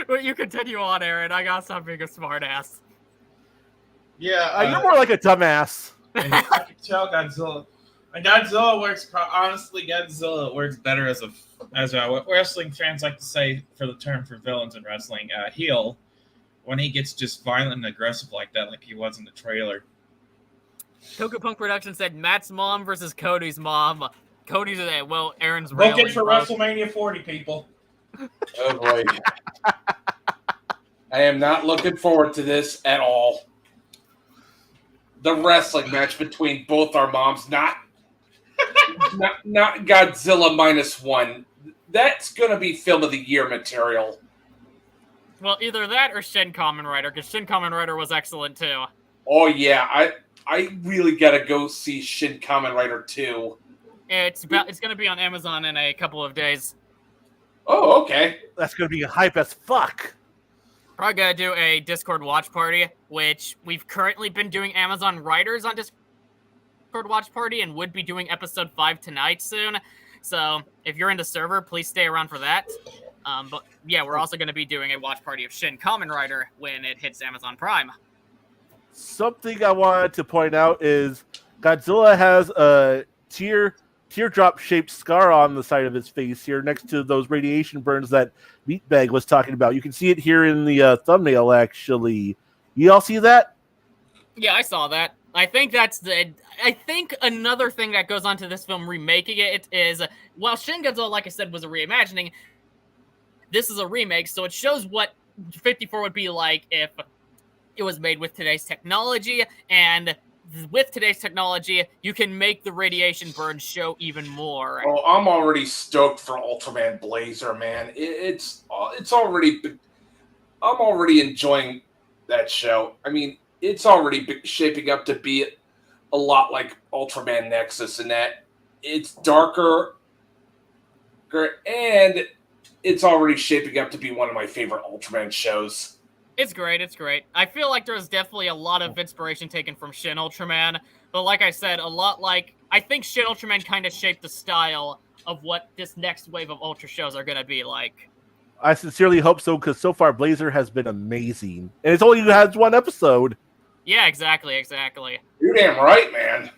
Well, you continue on, Aaron. I gotta stop being a smartass. Yeah, You're more like a dumbass. And I can tell Godzilla. And Godzilla works. Honestly, Godzilla works better as what wrestling fans like to say for the term for villains in wrestling, heel. When he gets just violent and aggressive like that, like he was in the trailer. Tokupunk Production said Matt's mom versus Cody's mom. Cody's Aaron's Book railing. it for WrestleMania 40, people. Oh boy. I am not looking forward to this at all. The wrestling match between both our moms, not Godzilla -1. That's gonna be film of the year material. Well, either that or Shin Kamen Rider, because Shin Kamen Rider was excellent too. Oh yeah, I really gotta go see Shin Kamen Rider 2. It's gonna be on Amazon in a couple of days. Oh, okay. That's gonna be hype as fuck. Probably gonna do a Discord watch party, which we've currently been doing Amazon Writers on Discord watch party, and would be doing episode 5 tonight soon. So if you're in the server, please stay around for that. But yeah, we're also gonna be doing a watch party of Shin Kamen Rider when it hits Amazon Prime. Something I wanted to point out is Godzilla has a tier teardrop-shaped scar on the side of his face here, next to those radiation burns that Meatbag was talking about. You can see it here in the thumbnail. Actually, you all see that? Yeah, I saw that. I think I think another thing that goes on to this film remaking it is, while Shin Godzilla, like I said, was a reimagining, this is a remake, so it shows what 54 would be like if it was made with today's technology, and with today's technology, you can make the radiation burn show even more. Oh, I'm already stoked for Ultraman Blazer, man. It's already. I'm already enjoying that show. I mean, it's already shaping up to be a lot like Ultraman Nexus in that it's darker, and it's already shaping up to be one of my favorite Ultraman shows. It's great, it's great. I feel like there's definitely a lot of inspiration taken from Shin Ultraman, but like I said, a lot like, I think Shin Ultraman kind of shaped the style of what this next wave of Ultra shows are going to be like. I sincerely hope so, because so far Blazer has been amazing. And it's only had one episode. Yeah, exactly. You're damn right, man.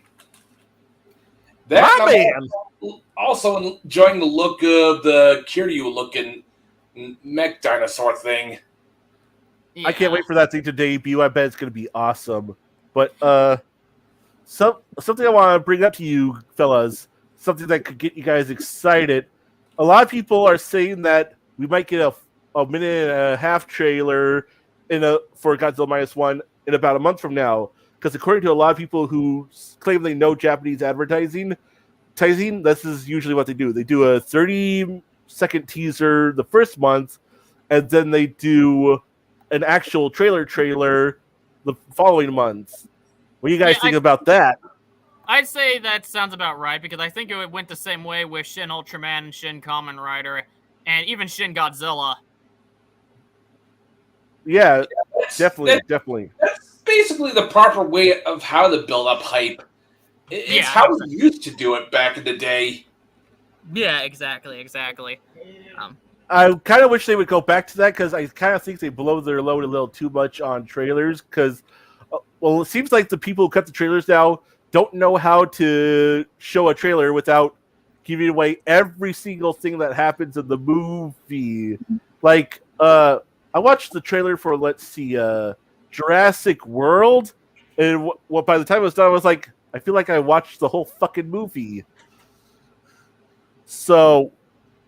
Also enjoying the look of the Kiryu-looking mech dinosaur thing. Yeah. I can't wait for that thing to debut. I bet it's going to be awesome. But something I want to bring up to you fellas, something that could get you guys excited. A lot of people are saying that we might get a minute and a half trailer for Godzilla Minus One in about a month from now. Because according to a lot of people who claim they know Japanese advertising, this is usually what they do. They do a 30-second teaser the first month, and then they do an actual trailer the following months. What do you guys think about that? I'd say that sounds about right, because I think it went the same way with Shin Ultraman and Shin Kamen Rider, and even Shin Godzilla. Yeah, definitely. That's basically the proper way of how to build up hype. It's how we used to do it back in the day. Yeah, exactly. I kind of wish they would go back to that, because I kind of think they blow their load a little too much on trailers. Because, it seems like the people who cut the trailers now don't know how to show a trailer without giving away every single thing that happens in the movie. Like, I watched the trailer for, Jurassic World, and by the time it was done, I was like, I feel like I watched the whole fucking movie. So,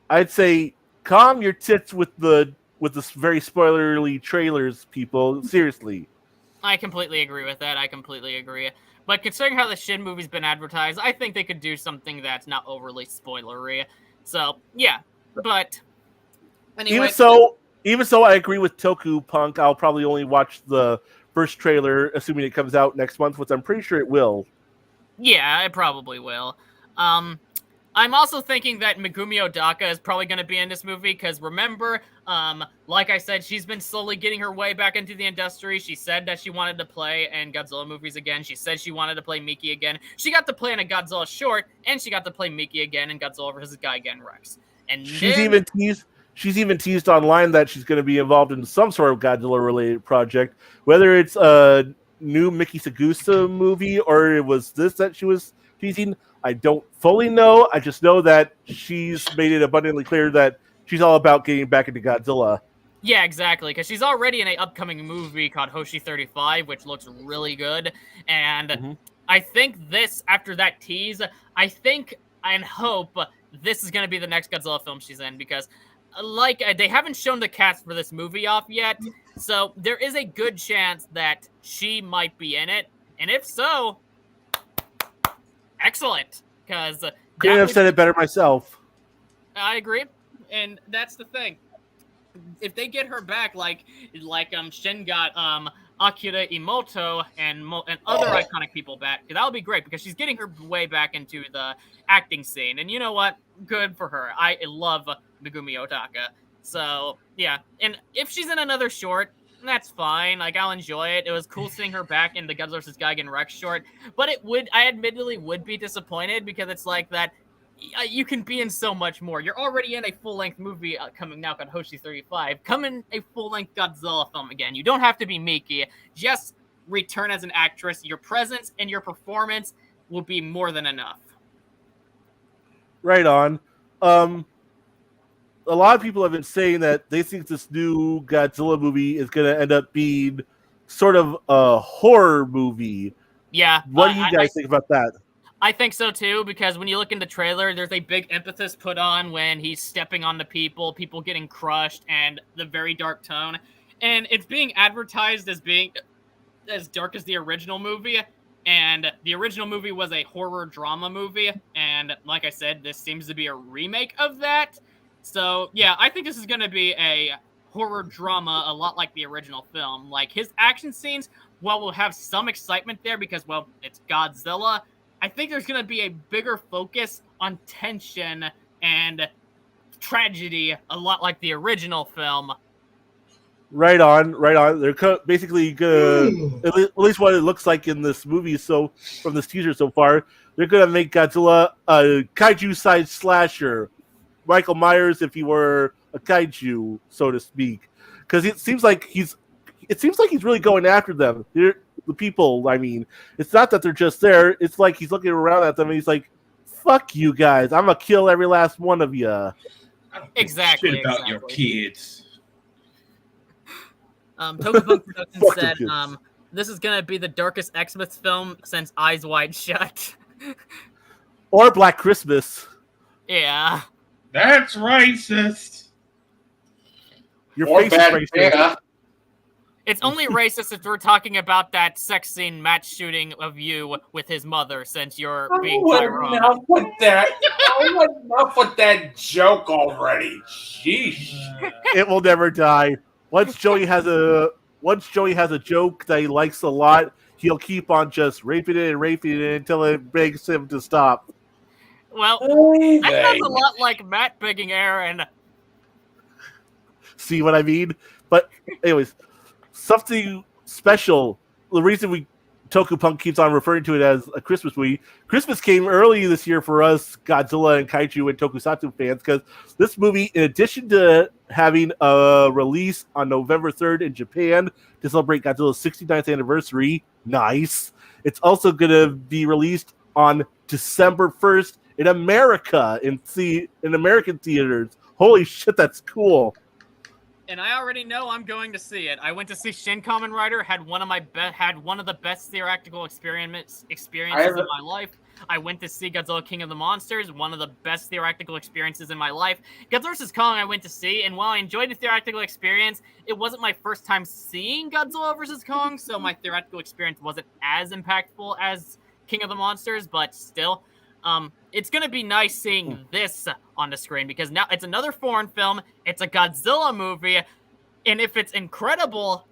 I'd say calm your tits with the very spoilerly trailers, people. Seriously. I completely agree with that. But considering how the Shin movie's been advertised, I think they could do something that's not overly spoilery. So, yeah. But anyway, even so, I agree with Toku Punk. I'll probably only watch the first trailer, assuming it comes out next month, which I'm pretty sure it will. Yeah, it probably will. I'm also thinking that Megumi Odaka is probably going to be in this movie, because remember, like I said, she's been slowly getting her way back into the industry. She said that she wanted to play in Godzilla movies again. She said she wanted to play Miki again. She got to play in a Godzilla short, and she got to play Miki again in Godzilla vs. Gigan Rex. And she's even teased online that she's going to be involved in some sort of Godzilla-related project, whether it's a new Miki Sagusa movie or it was this that she was teasing. I don't fully know. I just know that she's made it abundantly clear that she's all about getting back into Godzilla. Yeah, exactly, because she's already in an upcoming movie called Hoshi 35, which looks really good. And I think after that tease, I think and hope this is going to be the next Godzilla film she's in, because they haven't shown the cast for this movie off yet, so there is a good chance that she might be in it. And if so, excellent, because couldn't have said it better myself. I agree, and that's the thing. If they get her back, like Shin got Akira Imoto and other iconic people back, that would be great, because she's getting her way back into the acting scene. And you know what? Good for her. I love Megumi Odaka. So yeah, and if she's in another short, that's fine. Like, I'll enjoy it. It was cool seeing her back in the Godzilla vs. Gigan Rex short, but I admittedly would be disappointed, because it's like that. You can be in so much more. You're already in a full-length movie coming now called Hoshi 35. Come in a full-length Godzilla film again. You don't have to be Miki. Just return as an actress. Your presence and your performance will be more than enough. Right on. A lot of people have been saying that they think this new Godzilla movie is going to end up being sort of a horror movie. Yeah. What do you guys think about that? I think so too, because when you look in the trailer, there's a big emphasis put on when he's stepping on the people getting crushed, and the very dark tone. And it's being advertised as being as dark as the original movie. And the original movie was a horror drama movie. And like I said, this seems to be a remake of that. So yeah, I think this is going to be a horror drama, a lot like the original film. Like his action scenes, while we'll have some excitement there because, well, it's Godzilla, I think there's going to be a bigger focus on tension and tragedy, a lot like the original film. Right on. They're basically gonna, at least what it looks like in this movie. So from this teaser so far, they're gonna make Godzilla a kaiju-sized slasher, Michael Myers if he were a kaiju, so to speak, because it seems like he's really going after them. The people, I mean, it's not that they're just there. It's like he's looking around at them and he's like, "Fuck you guys! I'm gonna kill every last one of you." Exactly. Shit about your kids. Tokubunk Productions said, "This is gonna be the darkest Xmas film since Eyes Wide Shut." Or Black Christmas. Yeah. That's racist. Your Or face is Bad racist. Santa. It's only racist if we're talking about that sex scene match shooting of you with his mother, since you're being Tyrone. Enough with that. Enough with that joke already. Sheesh. It will never die. Once Joey has a joke that he likes a lot, he'll keep on just raping it until it begs him to stop. Well, that sounds a lot like Matt begging Aaron. See what I mean? But anyways, something special. The reason Tokupunk keeps on referring to it as a Christmas movie. Christmas came early this year for us Godzilla and Kaiju and Tokusatsu fans, because this movie, in addition to having a release on November 3rd in Japan to celebrate Godzilla's 69th anniversary, nice, it's also going to be released on December 1st in America, in American theaters. Holy shit, that's cool. And I already know I'm going to see it. I went to see Shin Kamen Rider, had one of the best theatrical experiences in my life. I went to see Godzilla King of the Monsters, one of the best theatrical experiences in my life. Godzilla vs. Kong I went to see, and while I enjoyed the theatrical experience, it wasn't my first time seeing Godzilla vs. Kong, so my theatrical experience wasn't as impactful as King of the Monsters, but still. It's going to be nice seeing this on the screen, because now it's another foreign film, it's a Godzilla movie, and if it's incredible,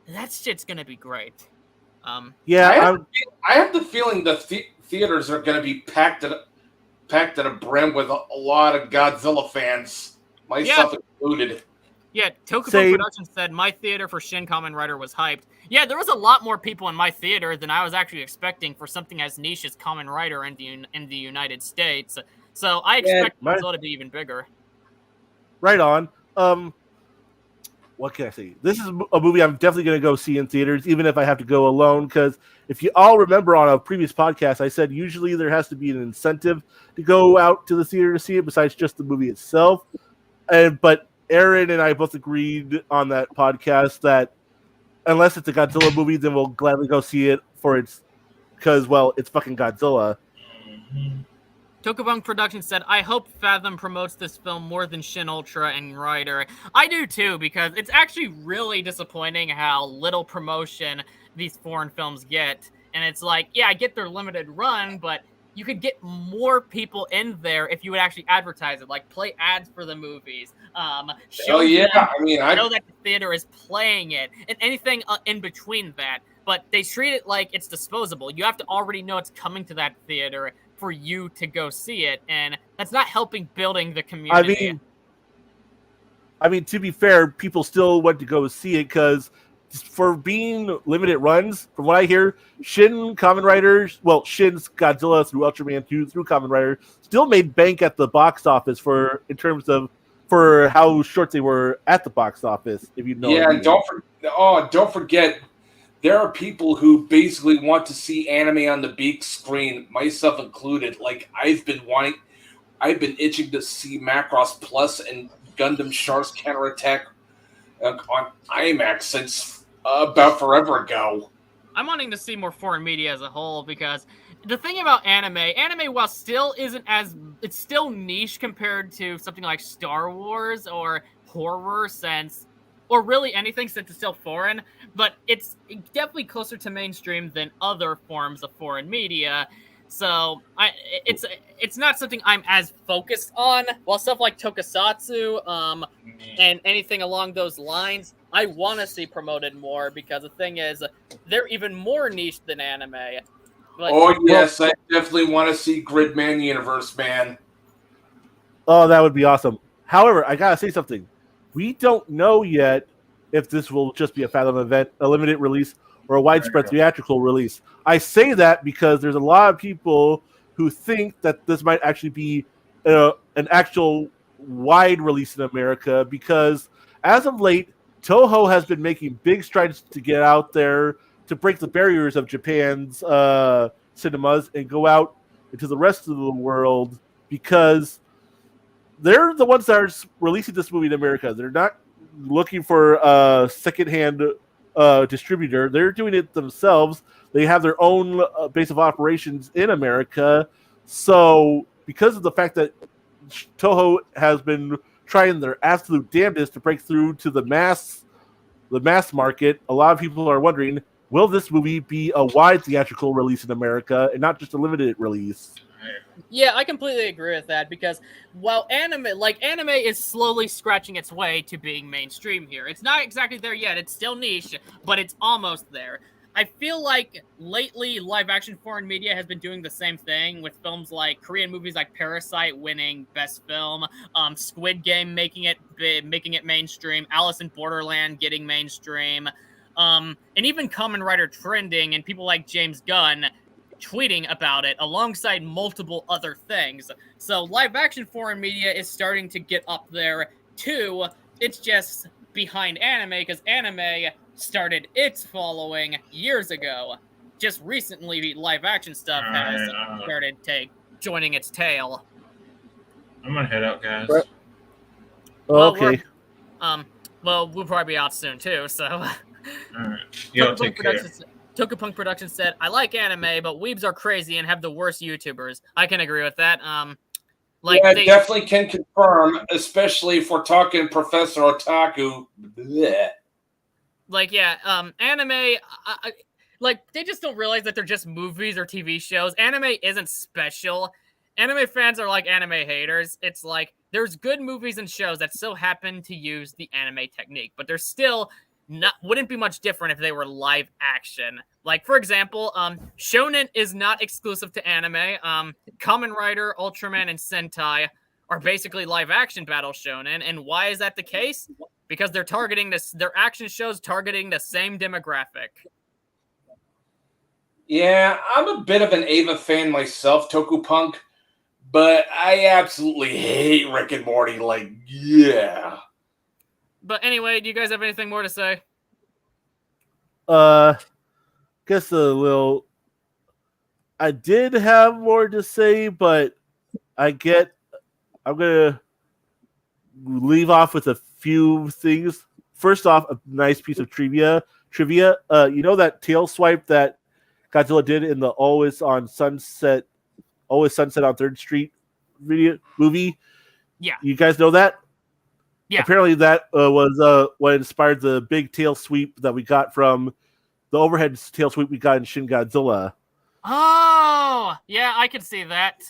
that shit's going to be great. Yeah, I have the feeling the theaters are going to be packed to the brim with a lot of Godzilla fans, myself included. Yeah, Tokubun Productions said, my theater for Shin Kamen Rider was hyped. Yeah, there was a lot more people in my theater than I was actually expecting for something as niche as Kamen Rider in the United States. So I expect Godzilla to be even bigger. Right on. What can I say? This is a movie I'm definitely going to go see in theaters, even if I have to go alone, because if you all remember on a previous podcast, I said usually there has to be an incentive to go out to the theater to see it besides just the movie itself. But Aaron and I both agreed on that podcast that unless it's a Godzilla movie, then we'll gladly go see it because it's fucking Godzilla. Tokubunk Productions said, I hope Fathom promotes this film more than Shin Ultra and Rider. I do too, because it's actually really disappointing how little promotion these foreign films get. And it's like, yeah, I get their limited run, but you could get more people in there if you would actually advertise it, like play ads for the movies. Show that the theater is playing it, and anything in between that. But they treat it like it's disposable. You have to already know it's coming to that theater for you to go see it, and that's not helping building the community. I mean, to be fair, people still went to go see it because for being limited runs, from what I hear, Shin Kamen Riders, Shin's Godzilla through Ultraman 2 through Kamen Rider still made bank at the box office for how short they were at the box office. If you know, and don't forget, there are people who basically want to see anime on the big screen, myself included. Like I've been I've been itching to see Macross Plus and Gundam Shark's Counterattack on IMAX since about forever ago. I'm wanting to see more foreign media as a whole because the thing about anime while still isn't as, it's still niche compared to something like Star Wars or horror sense, or really anything since it's still foreign, but it's definitely closer to mainstream than other forms of foreign media. So it's not something I'm as focused on. While stuff like Tokusatsu, and anything along those lines, I want to see promoted more because the thing is, they're even more niche than anime. Like, oh yes, I definitely want to see Gridman Universe, man. Oh, that would be awesome. However, I gotta say something. We don't know yet if this will just be a Fathom event, a limited release, or a widespread theatrical release. I say that because there's a lot of people who think that this might actually be an actual wide release in America, because as of late, Toho has been making big strides to get out there, to break the barriers of Japan's cinemas and go out into the rest of the world, because they're the ones that are releasing this movie in America. They're not looking for a secondhand distributor. They're doing it themselves. They have their own base of operations in America. So because of the fact that Toho has been trying their absolute damnedest to break through to the mass market, a lot of people are wondering, will this movie be a wide theatrical release in America and not just a limited release? Yeah, I completely agree with that, because while anime is slowly scratching its way to being mainstream here. It's not exactly there yet. It's still niche, but it's almost there. I feel like lately live-action foreign media has been doing the same thing with films like Korean movies like Parasite winning Best Film, Squid Game making it mainstream, Alice in Borderland getting mainstream, and even Kamen Rider trending, and people like James Gunn tweeting about it alongside multiple other things. So live-action foreign media is starting to get up there too. It's just behind anime because anime started its following years ago. Just recently, live-action stuff has started joining its tail. I'm gonna head out, guys. Okay. Well, we'll probably be out soon too. So. All right. Y'all take care. Tokupunk Productions said, "I like anime, but weebs are crazy and have the worst YouTubers." I can agree with that. I definitely can confirm, especially if we're talking Professor Otaku. Blech. Anime, they just don't realize that they're just movies or TV shows. Anime isn't special. Anime fans are like anime haters. It's like, there's good movies and shows that still happen to use the anime technique, but they're still wouldn't be much different if they were live action. Like, for example, shonen is not exclusive to anime. Kamen Rider, Ultraman, and Sentai are basically live action battle shonen. And why is that the case? Because they're targeting their action shows targeting the same demographic. Yeah, I'm a bit of an Ava fan myself, Tokupunk, but I absolutely hate Rick and Morty. Like, yeah. But anyway, do you guys have anything more to say? Guess I did have more to say, but I'm gonna leave off with a few things. First off, a nice piece of trivia. You know that tail swipe that Godzilla did in the Always Sunset on 3rd Street movie? Yeah. You guys know that? Yeah. Apparently that was what inspired the big tail sweep that we got from the overhead tail sweep we got in Shin Godzilla. Oh, yeah, I can see that.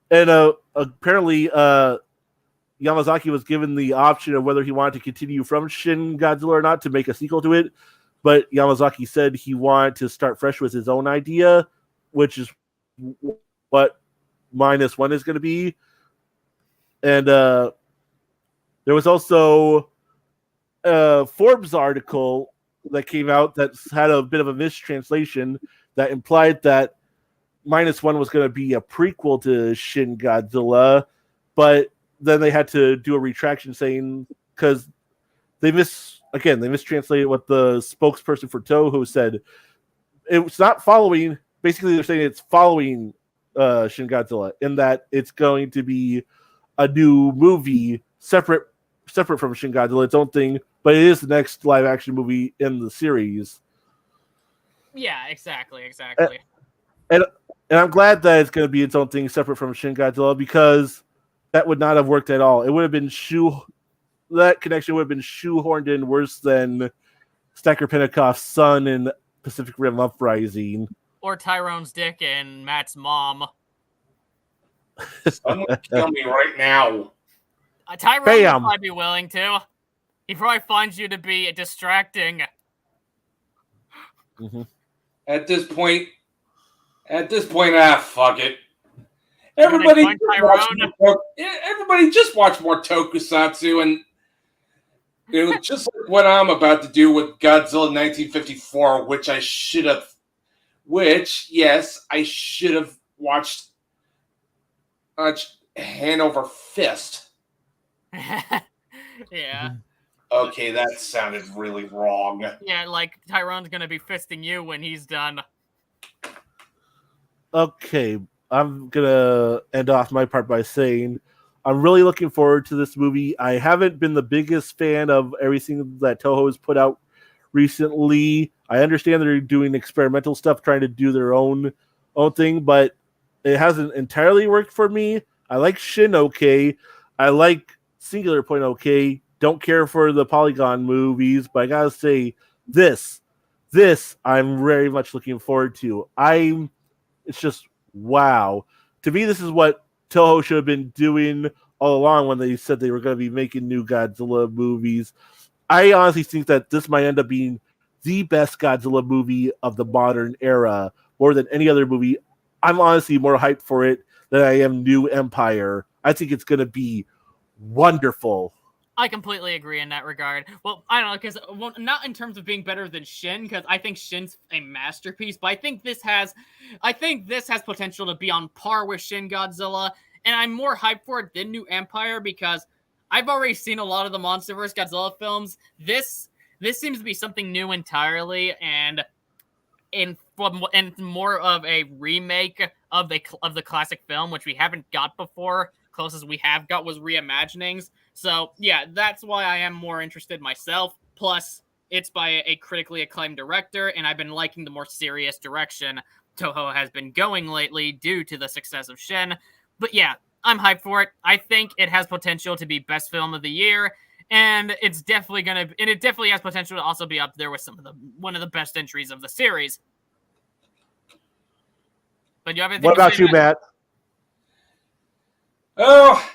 And apparently Yamazaki was given the option of whether he wanted to continue from Shin Godzilla or not to make a sequel to it. But Yamazaki said he wanted to start fresh with his own idea, which is what -1 is going to be. And there was also a Forbes article that came out that had a bit of a mistranslation that implied that -1 was going to be a prequel to Shin Godzilla, but then they had to do a retraction saying, because they mistranslated what the spokesperson for Toho said. It's not following. Basically, they're saying it's following Shin Godzilla, in that it's going to be a new movie separate from Shin Godzilla, its own thing, but it is the next live action movie in the series. Yeah, exactly. And I'm glad that it's going to be its own thing separate from Shin Godzilla, because that would not have worked at all. It would have been that connection would have been shoehorned in worse than Stacker Pentecoff's son in Pacific Rim Uprising. Or Tyrone's dick and Matt's mom. Someone kill me right now. Tyrone Bam. would probably be willing to. He probably finds you to be distracting. Mm-hmm. At this point, fuck it. Everybody just watch more Tokusatsu, and just like what I'm about to do with Godzilla 1954, which I should have watched hand over fist. Yeah. Okay, that sounded really wrong. Yeah, like Tyrone's gonna be fisting you when he's done. Okay, I'm gonna end off my part by saying I'm really looking forward to this movie. I haven't been the biggest fan of everything that Toho has put out recently. I understand they're doing experimental stuff, trying to do their own thing, but it hasn't entirely worked for me. I like Shin okay. I like Singular Point okay. Don't care for the Polygon movies, but I gotta say, this I'm very much looking forward to. It's just wow. To me, this is what Toho should have been doing all along when they said they were going to be making new Godzilla movies. I honestly think that this might end up being the best Godzilla movie of the modern era, more than any other movie. I'm honestly more hyped for it than I am New Empire. I think it's going to be wonderful. I completely agree in that regard. Well, I don't know, because not in terms of being better than Shin, because I think Shin's a masterpiece, but I think this has potential to be on par with Shin Godzilla, and I'm more hyped for it than New Empire because I've already seen a lot of the MonsterVerse Godzilla films. This seems to be something new entirely, and more of a remake of the classic film, which we haven't got before. Closest we have got was reimaginings. So yeah, that's why I am more interested myself. Plus, it's by a critically acclaimed director, and I've been liking the more serious direction Toho has been going lately due to the success of Shin. But yeah, I'm hyped for it. I think it has potential to be best film of the year, and it definitely has potential to also be up there with one of the best entries of the series. But you have anything What to about say, you, Matt? Oh,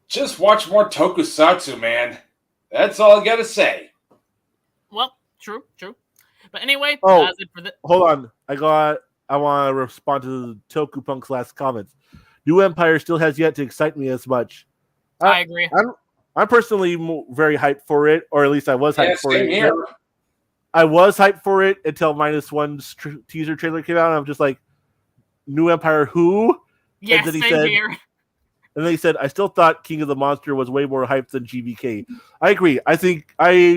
just watch more Tokusatsu, man. That's all I gotta say. Well, true. But anyway, that's it for hold on. I want to respond to Tokupunk's last comments. New Empire still has yet to excite me as much. I agree. I'm personally very hyped for it, or at least I was hyped for it. Here. I was hyped for it until -1's teaser trailer came out, and I'm just like, New Empire who? Yeah, and then same here. And then he said, I still thought King of the Monster was way more hyped than GVK. I agree. I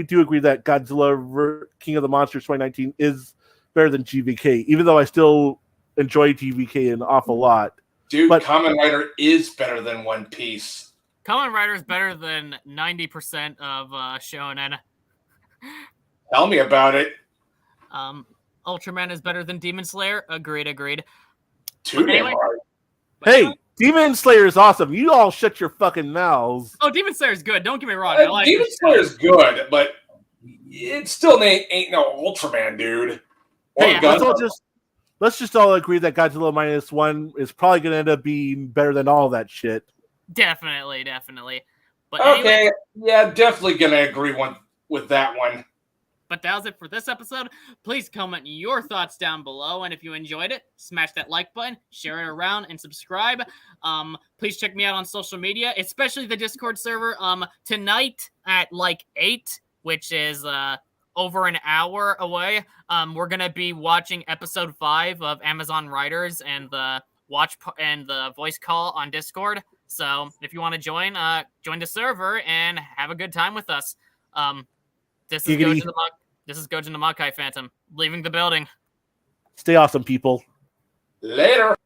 do agree that Godzilla King of the Monsters 2019 is better than GVK, even though I still enjoy GVK an awful lot. Dude, Kamen Rider is better than One Piece. Kamen Rider is better than 90% of Shonen. Tell me about it. Ultraman is better than Demon Slayer. Agreed. Too damn hard. Hey, Demon Slayer is awesome. You all shut your fucking mouths. Oh, Demon Slayer is good. Don't get me wrong. Demon Slayer is good, but it still ain't no Ultraman, dude. Hey, let's just all agree that Godzilla -1 is probably going to end up being better than all that shit. Definitely. But okay, anyway, yeah, definitely going to agree with that one. But that was it for this episode. Please comment your thoughts down below. And if you enjoyed it, smash that like button, share it around, and subscribe. Please check me out on social media, especially the Discord server. Tonight at 8, which is over an hour away, we're going to be watching episode 5 of Amazon Riders and the voice call on Discord. So if you want to join the server and have a good time with us. This is Gojira the Makai Phantom, leaving the building. Stay awesome, people. Later.